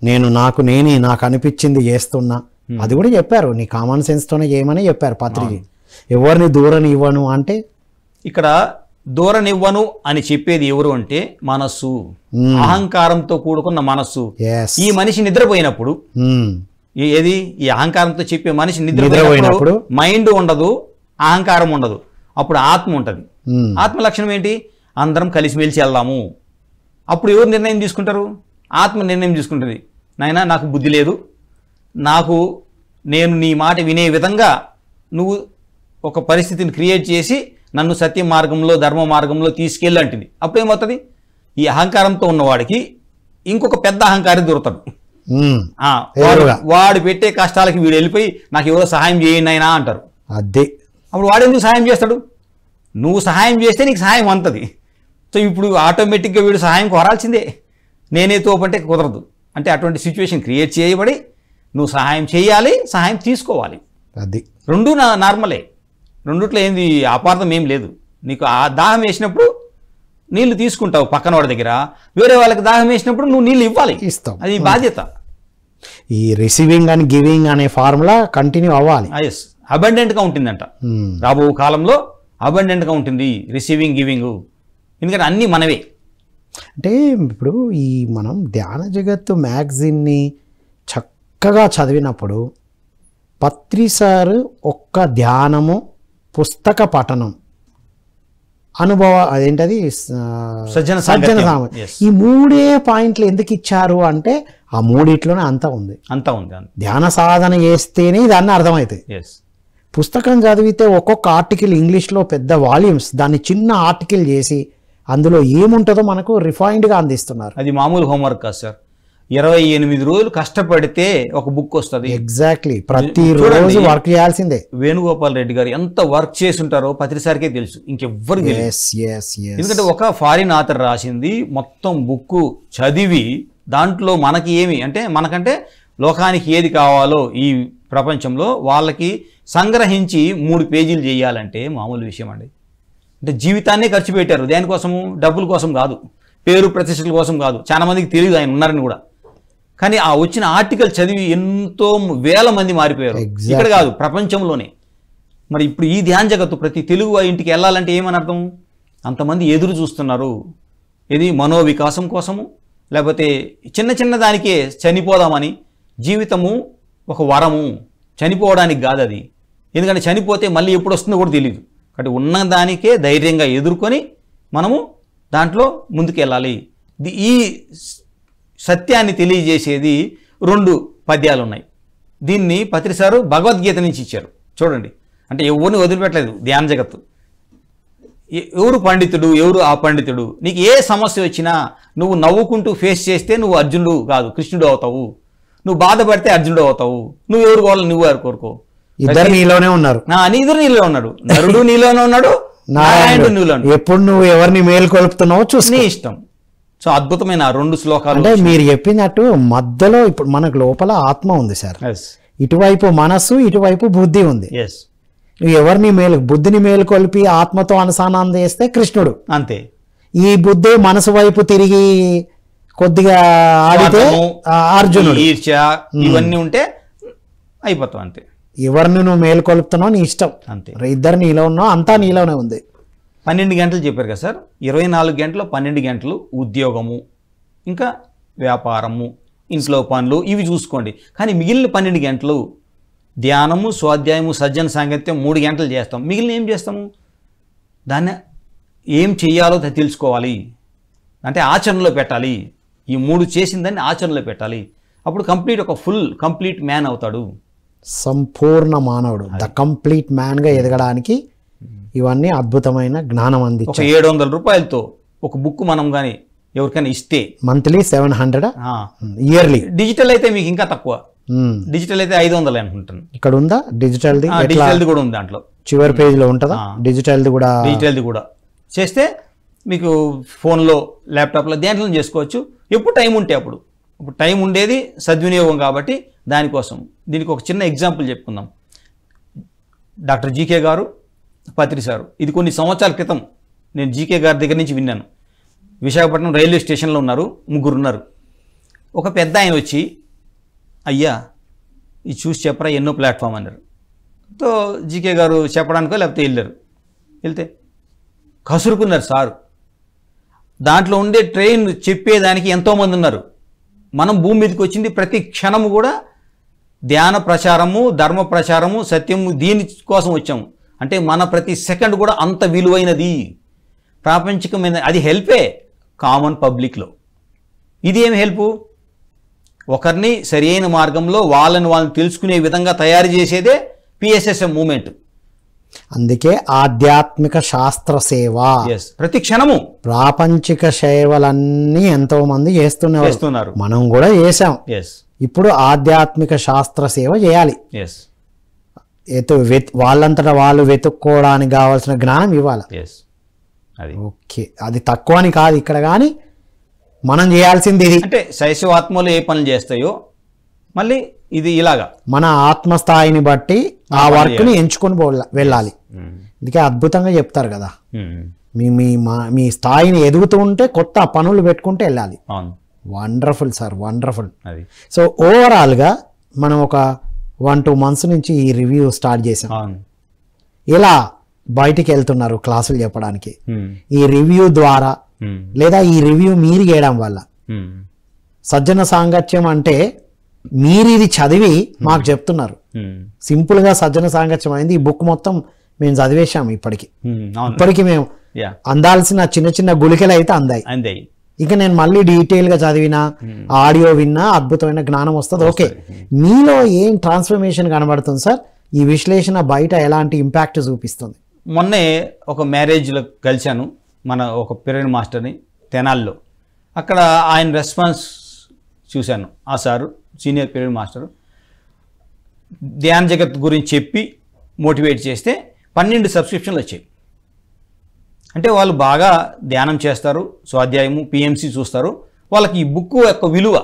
నేను నాకు అనిపించింది చేస్తున్నా. అది కూడా చెప్పారు, నీ కామన్ సెన్స్ తోనే చేయమని చెప్పారు పత్రిక. ఎవరిని దూరనివ్వను అంటే ఇక్కడ దూరనివ్వను అని చెప్పేది ఎవరు అంటే మనస్సు, అహంకారంతో కూడుకున్న మనస్సు. ఈ మనిషి నిద్రపోయినప్పుడు, ఏది ఈ అహంకారంతో చెప్పే మనిషి నిద్రపోయినప్పుడు మైండ్ ఉండదు, అహంకారం ఉండదు, అప్పుడు ఆత్మ ఉంటుంది. ఆత్మ లక్షణం ఏంటి, అందరం కలిసిమెలిసి వెళ్దాము. అప్పుడు ఎవరు నిర్ణయం తీసుకుంటారు, ఆత్మ నిర్ణయం తీసుకుంటుంది. నాయనా నాకు బుద్ధి లేదు, నేను నీ మాట వినే విధంగా నువ్వు ఒక పరిస్థితిని క్రియేట్ చేసి నన్ను సత్య మార్గంలో ధర్మ మార్గంలో తీసుకెళ్ళంటుంది. అప్పుడు ఏమవుతుంది, ఈ అహంకారంతో ఉన్నవాడికి ఇంకొక పెద్ద అహంకారి దొరుకుతాడు. వాడు పెట్టే కష్టాలకి వీడు వెళ్ళిపోయి నాకు ఎవరో సహాయం చేయండి అయినా అంటారు. అదే అప్పుడు వాడు ఎందుకు సహాయం చేస్తాడు, నువ్వు సహాయం చేస్తే నీకు సహాయం అంతది. సో ఇప్పుడు ఆటోమేటిక్గా వీడు సహాయం కోరాల్సిందే, నేనే తోపంటే కుదరదు. అంటే అటువంటి సిచ్యువేషన్ క్రియేట్ చేయబడి నువ్వు సహాయం చేయాలి, సహాయం తీసుకోవాలి. అది రెండు నార్మలే, రెండుట్లో ఏంది అపార్థం ఏం లేదు. నీకు ఆ దాహం వేసినప్పుడు నీళ్లు తీసుకుంటావు పక్కన వాడి దగ్గర, వేరే వాళ్ళకి దాహం వేసినప్పుడు నువ్వు నీళ్ళు ఇవ్వాలి, ఇస్తావు. అది బాధ్యత. ఈ రిసీవింగ్ అండ్ గివింగ్ అనే ఫార్ములా కంటిన్యూ అవ్వాలి. ఎస్, అబండెంట్గా ఉంటుందంట రాబో కాలంలో, అబండెంట్గా ఉంటుంది రిసీవింగ్ గివింగ్. ఎందుకంటే అన్నీ మనవే. అంటే ఇప్పుడు ఈ మనం ధ్యాన జగత్తు మ్యాగజిన్ని చక్కగా చదివినప్పుడు పత్రి సార్ ఒక్క ధ్యానము, పుస్తక పఠనం, అనుభవ అదేంటది సజ్జన సామ, ఈ 3 పాయింట్లు ఎందుకు ఇచ్చారు అంటే ఆ 3 అంతా ఉంది. ధ్యాన సాధన చేస్తేనే దాన్ని అర్థమవుతుంది. పుస్తకం చదివితే ఒక్కొక్క ఆర్టికల్ ఇంగ్లీష్లో పెద్ద వాల్యూమ్స్, దాన్ని చిన్న ఆర్టికల్ చేసి అందులో ఏముంటుందో మనకు రిఫైన్డ్గా అందిస్తున్నారు. అది మామూలు హోంవర్క్ కాదు సార్. 28 రోజులు కష్టపడితే ఒక బుక్ వస్తుంది. ఎగ్జాక్ట్లీ, ప్రతిరోజు వర్క్ చేయాల్సిందే. వేణుగోపాల్ రెడ్డి గారు ఎంత వర్క్ చేసి ఉంటారో పత్రిసారికే తెలుసు, ఇంకెవ్వరికి తెలియదు. ఎందుకంటే ఒక ఫారిన్ ఆథర్ రాసింది మొత్తం బుక్ చదివి దాంట్లో మనకి ఏమి అంటే, మనకంటే లోకానికి ఏది కావాలో ఈ ప్రపంచంలో వాళ్ళకి సంగ్రహించి 3 పేజీలు చేయాలంటే మామూలు విషయం అండి. అంటే జీవితాన్నే ఖర్చు పెట్టారు. దేనికోసము, డబ్బుల కోసం కాదు, పేరు ప్రతిష్టల కోసం కాదు. చాలా మందికి తెలియదు ఆయన ఉన్నారని కూడా. కానీ ఆ వచ్చిన ఆర్టికల్ చదివి ఎంతో వేల మంది మారిపోయారు. ఇక్కడ కాదు, ప్రపంచంలోనే. మరి ఇప్పుడు ఈ ధ్యాన జగత్తు ప్రతి తెలుగు ఇంటికి వెళ్ళాలంటే ఏమని అర్థం, అంతమంది ఎదురు చూస్తున్నారు. ఇది మనోవికాసం కోసము, లేకపోతే చిన్న దానికే చనిపోదామని. జీవితము ఒక వరము, చనిపోవడానికి కాదు అది. ఎందుకంటే చనిపోతే మళ్ళీ ఎప్పుడు వస్తుందో కూడా తెలియదు. కాబట్టి ఉన్నదానికే ధైర్యంగా ఎదుర్కొని మనము దాంట్లో ముందుకెళ్ళాలి. ఈ సత్యాన్ని తెలియజేసేది 2 పద్యాలు ఉన్నాయి. దీన్ని పత్రి సారు భగవద్గీత నుంచి ఇచ్చారు. చూడండి, అంటే ఎవరిని వదిలిపెట్టలేదు ధ్యాన జగత్తు. ఎవరు పండితుడు, ఎవరు ఆ పండితుడు, నీకు ఏ సమస్య వచ్చినా నువ్వు నవ్వుకుంటూ ఫేస్ చేస్తే నువ్వు అర్జునుడు కాదు కృష్ణుడు అవుతావు, నువ్వు బాధపడితే అర్జునుడు అవుతావు, నువ్వు ఎవరు కోవాలి నువ్వు ఎవరు కోరుకో. ఇద్దరు నీలోనే ఉన్నారు. ఇద్దరు నీలో ఉన్నాడు, నరుడు నీలోనే ఉన్నాడు, నారాయణుడు నీలో. ఎప్పుడు నువ్వు ఎవరిని మేల్కొల్పుతున్నావో చూసి నీ ఇష్టం. సో అద్భుతమైన 2 శ్లోకాలు. అంటే మీరు చెప్పినట్టు మధ్యలో ఇప్పుడు మనకు లోపల ఆత్మ ఉంది సార్, ఎస్ ఇటువైపు మనస్సు, ఇటువైపు బుద్ధి ఉంది. ఎస్. నువ్వు ఎవరిని బుద్ధిని మేలుకొల్పి ఆత్మతో అనుసంధానం చేస్తే కృష్ణుడు, అంతే. ఈ బుద్ధి మనసు వైపు తిరిగి కొద్దిగా ఆడితే అర్జునుడు. ఈర్ష్య ఇవన్నీ ఉంటే అయిపోతావు, అంతే. ఎవరిని నువ్వు మేలుకొల్పుతున్నావు నీ ఇష్టం, అంతే. ఇద్దరు నీలో ఉన్నావు, అంతా నీలోనే ఉంది. 12 గంటలు చెప్పారు కదా సార్, 24 గంటలు 12 గంటలు ఉద్యోగము, ఇంకా వ్యాపారము, ఇంట్లో పనులు ఇవి చూసుకోండి. కానీ మిగిలిన 12 గంటలు ధ్యానము, స్వాధ్యాయము, సజ్జన సాంగత్యం 3 గంటలు చేస్తాం. మిగిలిన ఏం చేస్తాము? దాన్ని ఏం చెయ్యాలో తెలుసుకోవాలి, అంటే ఆచరణలో పెట్టాలి. ఈ 3 చేసిన దాన్ని ఆచరణలో పెట్టాలి. అప్పుడు ఒక కంప్లీట్ మ్యాన్ అవుతాడు, సంపూర్ణ మానవుడు, ద కంప్లీట్ మ్యాన్గా ఎదగడానికి ఇవన్నీ అద్భుతమైన జ్ఞానం అందించారు. ఒక 700 రూపాయలతో ఒక బుక్ మనం కానీ ఎవరికైనా ఇస్తే మంత్లీ 700, ఇయర్లీ. డిజిటల్ అయితే మీకు ఇంకా తక్కువ, డిజిటల్ అయితే 500 అనుకుంటాను. ఇక్కడ ఉందా డిజిటల్ది? డిజిటల్ది కూడా ఉంది, దాంట్లో చివరి పేజీలో ఉంటుందా డిజిటల్ది కూడా చేస్తే మీకు ఫోన్లో, ల్యాప్టాప్లో దేంట్లో చేసుకోవచ్చు. ఎప్పుడు టైం ఉంటే అప్పుడు టైం ఉండేది సద్వినియోగం కాబట్టి దానికోసం. దీనికి ఒక చిన్న ఎగ్జాంపుల్ చెప్పుకుందాం. డాక్టర్ జీకే గారు, పత్రి సారు, ఇది కొన్ని సంవత్సరాల క్రితం నేను జీకే గారి దగ్గర నుంచి విన్నాను. విశాఖపట్నం రైల్వే స్టేషన్లో ఉన్నారు, 3 ఉన్నారు. ఒక పెద్ద ఆయన వచ్చి, అయ్యా ఇది చూసి చెప్పరా ఎన్నో ప్లాట్ఫామ్ అన్నారు. తో జీకే గారు చెప్పడానికో లేకపోతే వెళ్తే కసురుకున్నారు సారు. దాంట్లో ఉండే ట్రైన్ చెప్పేదానికి ఎంతోమంది ఉన్నారు. మనం భూమి మీదకి వచ్చింది ప్రతి క్షణము కూడా ధ్యాన ప్రచారము, ధర్మ ప్రచారము, సత్యము, దీని కోసం వచ్చాము. అంటే మన ప్రతి సెకండ్ కూడా అంత విలువైనది, ప్రాపంచికమైన. అది హెల్పే కామన్ పబ్లిక్లో. ఇది ఏమి హెల్పు? ఒకరిని సరి అయిన మార్గంలో వాళ్ళని తెలుసుకునే విధంగా తయారు చేసేదే పిఎస్ఎస్ఎం మూమెంట్. అందుకే ఆధ్యాత్మిక శాస్త్ర సేవ, ప్రతి క్షణము ప్రాపంచిక సేవలన్నీ ఎంతో మంది చేస్తున్నారు, మనం కూడా చేసాం. ఇప్పుడు ఆధ్యాత్మిక శాస్త్ర సేవ చేయాలి. వాళ్ళంతటా వాళ్ళు వెతుక్కోవడానికి కావాల్సిన జ్ఞానం ఇవ్వాలి. ఓకే, అది తక్కువ అని కాదు ఇక్కడ, కానీ మనం చేయాల్సింది ఇది. అంటే శైశవాత్మలు ఏ పనులు చేస్తాయో మళ్ళీ ఇది ఇలాగా మన ఆత్మస్థాయిని బట్టి ఆ వర్క్ని ఎంచుకొని వెళ్ళాలి. అందుకే అద్భుతంగా చెప్తారు కదా, మీ స్థాయిని ఎదుగుతూ ఉంటే కొత్త పనులు పెట్టుకుంటే వెళ్ళాలి. Wonderful sir, wonderful. సో ఓవరాల్గా మనం ఒక 1-2 months నుంచి ఈ రివ్యూ స్టార్ట్ చేసాం. ఇలా బయటికి వెళ్తున్నారు క్లాసులు చెప్పడానికి. ఈ రివ్యూ ద్వారా లేదా ఈ రివ్యూ మీరు చేయడం వల్ల సజ్జన సాంగత్యం అంటే మీరు ఇది చదివి మాకు చెప్తున్నారు. సింపుల్గా సజ్జన సాంగత్యం అయింది. ఈ బుక్ మొత్తం మేము చదివేశాము. ఇప్పటికి మేము అందాల్సిన చిన్న చిన్న గుళికలు అయితే అందాయి. ఇక నేను మళ్ళీ డీటెయిల్గా చదివినా, ఆడియో విన్నా అద్భుతమైన జ్ఞానం వస్తుంది. ఓకే, మీలో ఏం ట్రాన్స్ఫర్మేషన్ కనబడుతుంది సార్? ఈ విశ్లేషణ బయట ఎలాంటి ఇంపాక్ట్ చూపిస్తుంది? మొన్నే ఒక మ్యారేజ్లో కలిశాను మన ఒక పిరమిడ్ మాస్టర్ని తెనాల్లో. అక్కడ ఆయన రెస్పాన్స్ చూశాను. ఆ సారు సీనియర్ పిరమిడ్ మాస్టరు ధ్యాన జగత్ గురించి చెప్పి మోటివేట్ చేస్తే 12 సబ్స్క్రిప్షన్లు వచ్చాయి. అంటే వాళ్ళు బాగా ధ్యానం చేస్తారు, స్వాధ్యాయము, పిఎంసి చూస్తారు. వాళ్ళకి ఈ బుక్ యొక్క విలువ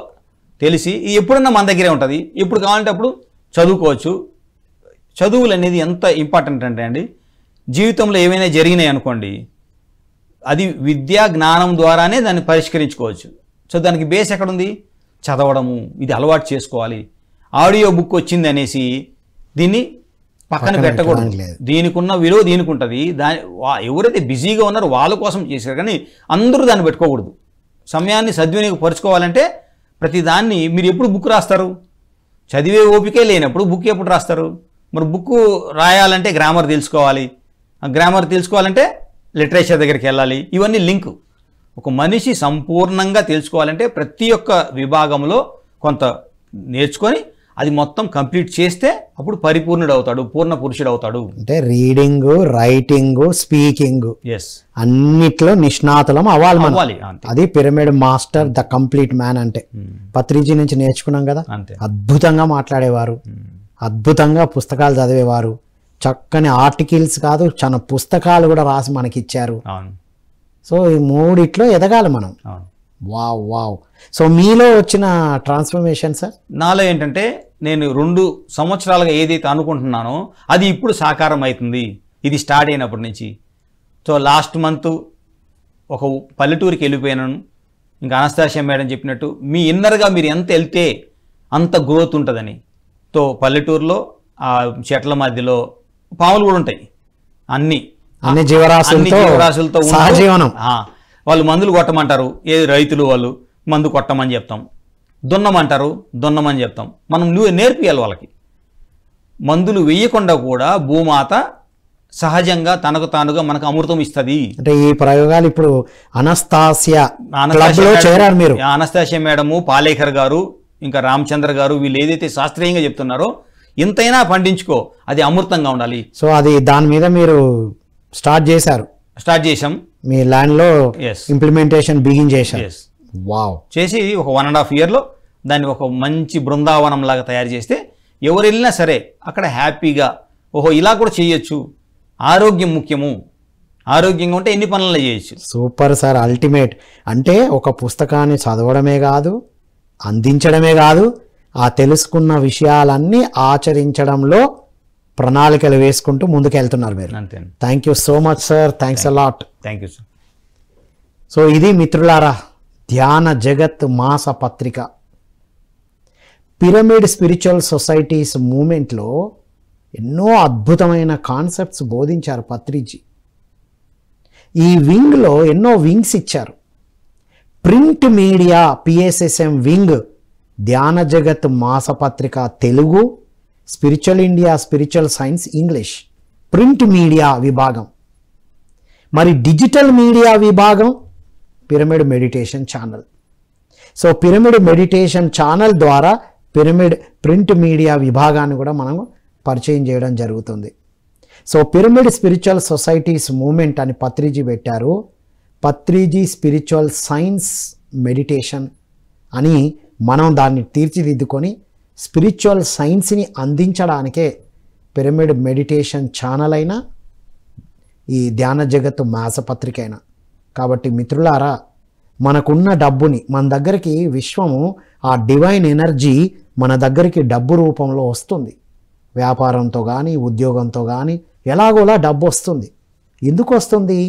తెలిసి ఎప్పుడన్నా మన దగ్గరే ఉంటుంది, ఎప్పుడు కావాలంటే అప్పుడు చదువుకోవచ్చు. చదువులు అనేది ఎంత ఇంపార్టెంట్ అంటే అండి, జీవితంలో ఏమైనా జరిగినాయి అనుకోండి, అది విద్యా జ్ఞానం ద్వారానే దాన్ని పరిష్కరించుకోవచ్చు. సో దానికి బేస్ ఎక్కడుంది? చదవడము. ఇది అలవాటు చేసుకోవాలి. ఆడియో బుక్ వచ్చింది అనేసి దీన్ని పక్కన పెట్టకూడదు. దీనికి ఉన్న విలువ దీనికి ఉంటుంది. ఎవరైతే బిజీగా ఉన్నారో వాళ్ళ కోసం చేశారు, కానీ అందరూ దాన్ని పెట్టుకోకూడదు. సమయాన్ని సద్వినియోగపరుచుకోవాలంటే ప్రతిదాన్ని మీరు ఎప్పుడు బుక్ రాస్తారు? చదివే ఓపికే లేనప్పుడు బుక్ ఎప్పుడు రాస్తారు? మరి బుక్ రాయాలంటే గ్రామర్ తెలుసుకోవాలి. గ్రామర్ తెలుసుకోవాలంటే లిటరేచర్ దగ్గరికి వెళ్ళాలి. ఇవన్నీ లింక్. ఒక మనిషి సంపూర్ణంగా తెలుసుకోవాలంటే ప్రతి ఒక్క విభాగంలో కొంత నేర్చుకొని అది మొత్తం కంప్లీట్ చేస్తే అప్పుడు పరిపూర్ణుడు అవుతాడు, పూర్ణ పురుషుడు అవుతాడు. అంటే రీడింగ్, రైటింగ్, స్పీకింగ్ ఎస్, అన్నిట్లో నిష్ణాతులం అవ్వాలి మనం. అవ్వాలి అంతే. అది pyramid master, the complete man అంటే. పత్రిజీ నుంచి నేర్చుకున్నాం కదా, అంతే. అద్భుతంగా మాట్లాడేవారు, అద్భుతంగా పుస్తకాలు చదివేవారు, చక్కని ఆర్టికల్స్ కాదు చాలా పుస్తకాలు కూడా రాసి మనకి ఇచ్చారు. అవును, సో ఈ మూడిట్లో ఎదగాలి మనం. అవును. Wow wow. సో మీలో వచ్చిన ట్రాన్స్ఫర్మేషన్ సార్? నాలో ఏంటంటే నేను 2 సంవత్సరాలుగా ఏదైతే అనుకుంటున్నానో అది ఇప్పుడు సాకారం అవుతుంది, ఇది స్టార్ట్ అయినప్పటి నుంచి. సో లాస్ట్ మంత్ ఒక పల్లెటూరికి వెళ్ళిపోయినాను. ఇంకా అనస్తాసియా మేడం చెప్పినట్టు మీ ఇన్నర్గా మీరు ఎంత వెళ్తే అంత గ్రోత్ ఉంటుందని. సో పల్లెటూరులో ఆ చెట్ల మధ్యలో పాములు కూడా ఉంటాయి, అన్ని జీవరాశులతో ఉంటూ, సహజీవనం. వాళ్ళు మందులు కొట్టమంటారు, ఏది రైతులు వాళ్ళు మందు కొట్టమని చెప్తాం, దున్నమంటారు దున్నమని చెప్తాం. మనం నువ్వు నేర్పియాలి వాళ్ళకి. మందులు వేయకుండా కూడా భూమాత సహజంగా తనకు తానుగా మనకు అమృతం ఇస్తుంది. అంటే ఈ ప్రయోగాలు ఇప్పుడు అనస్తాసియా క్లబ్లో చేరారు మీరు. అనస్తాసియా మేడము, పాలేకర్ గారు, ఇంకా రామచంద్ర గారు, వీళ్ళు ఏదైతే శాస్త్రీయంగా చెప్తున్నారో ఇంతైనా పండించుకో, అది అమృతంగా ఉండాలి. సో అది దాని మీద మీరు స్టార్ట్ చేశాం, మీ ల్యాండ్లో ఇంప్లిమెంటేషన్ బిగిన్ చేశారు. వావ్. చేసి ఒక 1.5 yearలో దాన్ని ఒక మంచి బృందావనం లాగా తయారు చేస్తే ఎవరు వెళ్ళినా సరే అక్కడ హ్యాపీగా ఓహో ఇలా కూడా చేయొచ్చు, ఆరోగ్యం ముఖ్యము, ఆరోగ్యంగా ఉంటే ఎన్ని పనులు చేయొచ్చు. Super sir, ultimate. అంటే ఒక పుస్తకాన్ని చదవడమే కాదు, అందించడమే కాదు, ఆ తెలుసుకున్న విషయాలన్నీ ఆచరించడంలో ప్రణాళికలు వేసుకుంటూ ముందుకెళ్తున్నారు మీరు. అంతే. Thank you so much sir, thanks a lot. Thank you sir. So ఇది మిత్రులారా ధ్యాన జగత్ మాస పత్రిక. పిరమిడ్ స్పిరిచువల్ సొసైటీస్ మూమెంట్లో ఎన్నో అద్భుతమైన కాన్సెప్ట్స్ బోధించారు పత్రిజీ. ఈ వింగ్లో ఎన్నో వింగ్స్ ఇచ్చారు. Print media PSSM wing, Dhyana Jagat మాసపత్రిక Telugu, spiritual India spiritual science English, print media విభాగం. మరి డిజిటల్ మీడియా విభాగం pyramid meditation channel. So pyramid meditation channel ద్వారా పిరమిడ్ ప్రింట్ మీడియా విభాగాన్ని కూడా మనం పరిచయం చేయడం జరుగుతుంది. So pyramid spiritual societies movement అని పత్రిజీ పెట్టారు. పత్రిజీ స్పిరిచువల్ సైన్స్ మెడిటేషన్ అని మనం దాన్ని తీర్చిదిద్దుకొని స్పిరిచువల్ సైన్స్ని అందించడానికే పిరమిడ్ మెడిటేషన్ ఛానల్ అయినా ఈ ధ్యాన జగత్తు మాసపత్రిక అయినా. కాబట్టి మిత్రులారా, మనకున్న డబ్బుని మన దగ్గరికి విశ్వము, ఆ డివైన్ ఎనర్జీ మన దగ్గరికి డబ్బు రూపంలో వస్తుంది. వ్యాపారంతో కానీ ఉద్యోగంతో కానీ ఎలాగోలా డబ్బు వస్తుంది. ఎందుకు వస్తుంది?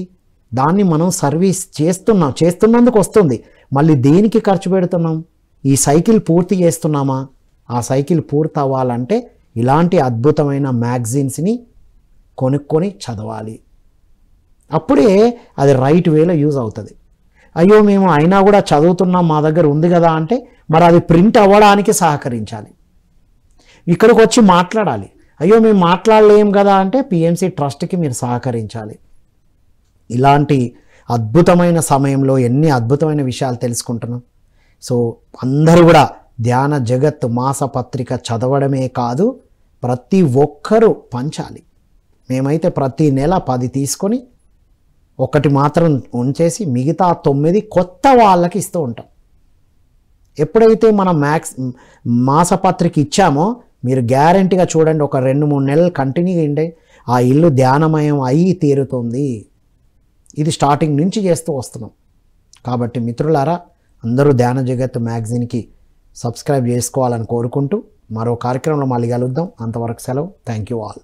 దాన్ని మనం సర్వీస్ చేస్తున్నందుకు వస్తుంది. మళ్ళీ దేనికి ఖర్చు పెడుతున్నాం? ఈ సైకిల్ పూర్తి చేస్తున్నామా? ఆ సైకిల్ పూర్తి అవ్వాలంటే ఇలాంటి అద్భుతమైన మ్యాగజైన్స్ని కొనుక్కొని చదవాలి. అప్పుడే అది రైట్ వేలో యూజ్ అవుతుంది. అయ్యో మేము అయినా కూడా చదువుతున్నాం, మా దగ్గర ఉంది కదా అంటే మరి అది ప్రింట్ అవ్వడానికి సహకరించాలి. ఇక్కడికి వచ్చి మాట్లాడాలి. అయ్యో మేము మాట్లాడలేం కదా అంటే పిఎంసి ట్రస్ట్కి మీరు సహకరించాలి. ఇలాంటి అద్భుతమైన సమయంలో ఎన్ని అద్భుతమైన విషయాలు తెలుసుకుంటున్నాం. సో అందరూ కూడా ధ్యాన జగత్ మాసపత్రిక చదవడమే కాదు, ప్రతి ఒక్కరూ పంచాలి. మేమైతే ప్రతి నెల 10 తీసుకొని 1 మాత్రం ఉంచేసి మిగతా 9 కొత్త వాళ్ళకి ఇస్తూ ఉంటాం. ఎప్పుడైతే మనం మాసపత్రిక ఇచ్చామో మీరు గ్యారంటీగా చూడండి, ఒక 2-3 నెలలు కంటిన్యూగా ఉండే ఆ ఇల్లు ధ్యానమయం అయ్యి తీరుతుంది. ఇది స్టార్టింగ్ నుంచి చేస్తూ వస్తున్నాం. కాబట్టి మిత్రులారా, అందరూ ధ్యాన జగత్ మ్యాగజైన్కి సబ్స్క్రైబ్ చేసుకోవాలని కోరుకుంటూ మరో కార్యక్రమంలో మళ్ళీ కలుద్దాం. అంతవరకు సెలవు. Thank you all.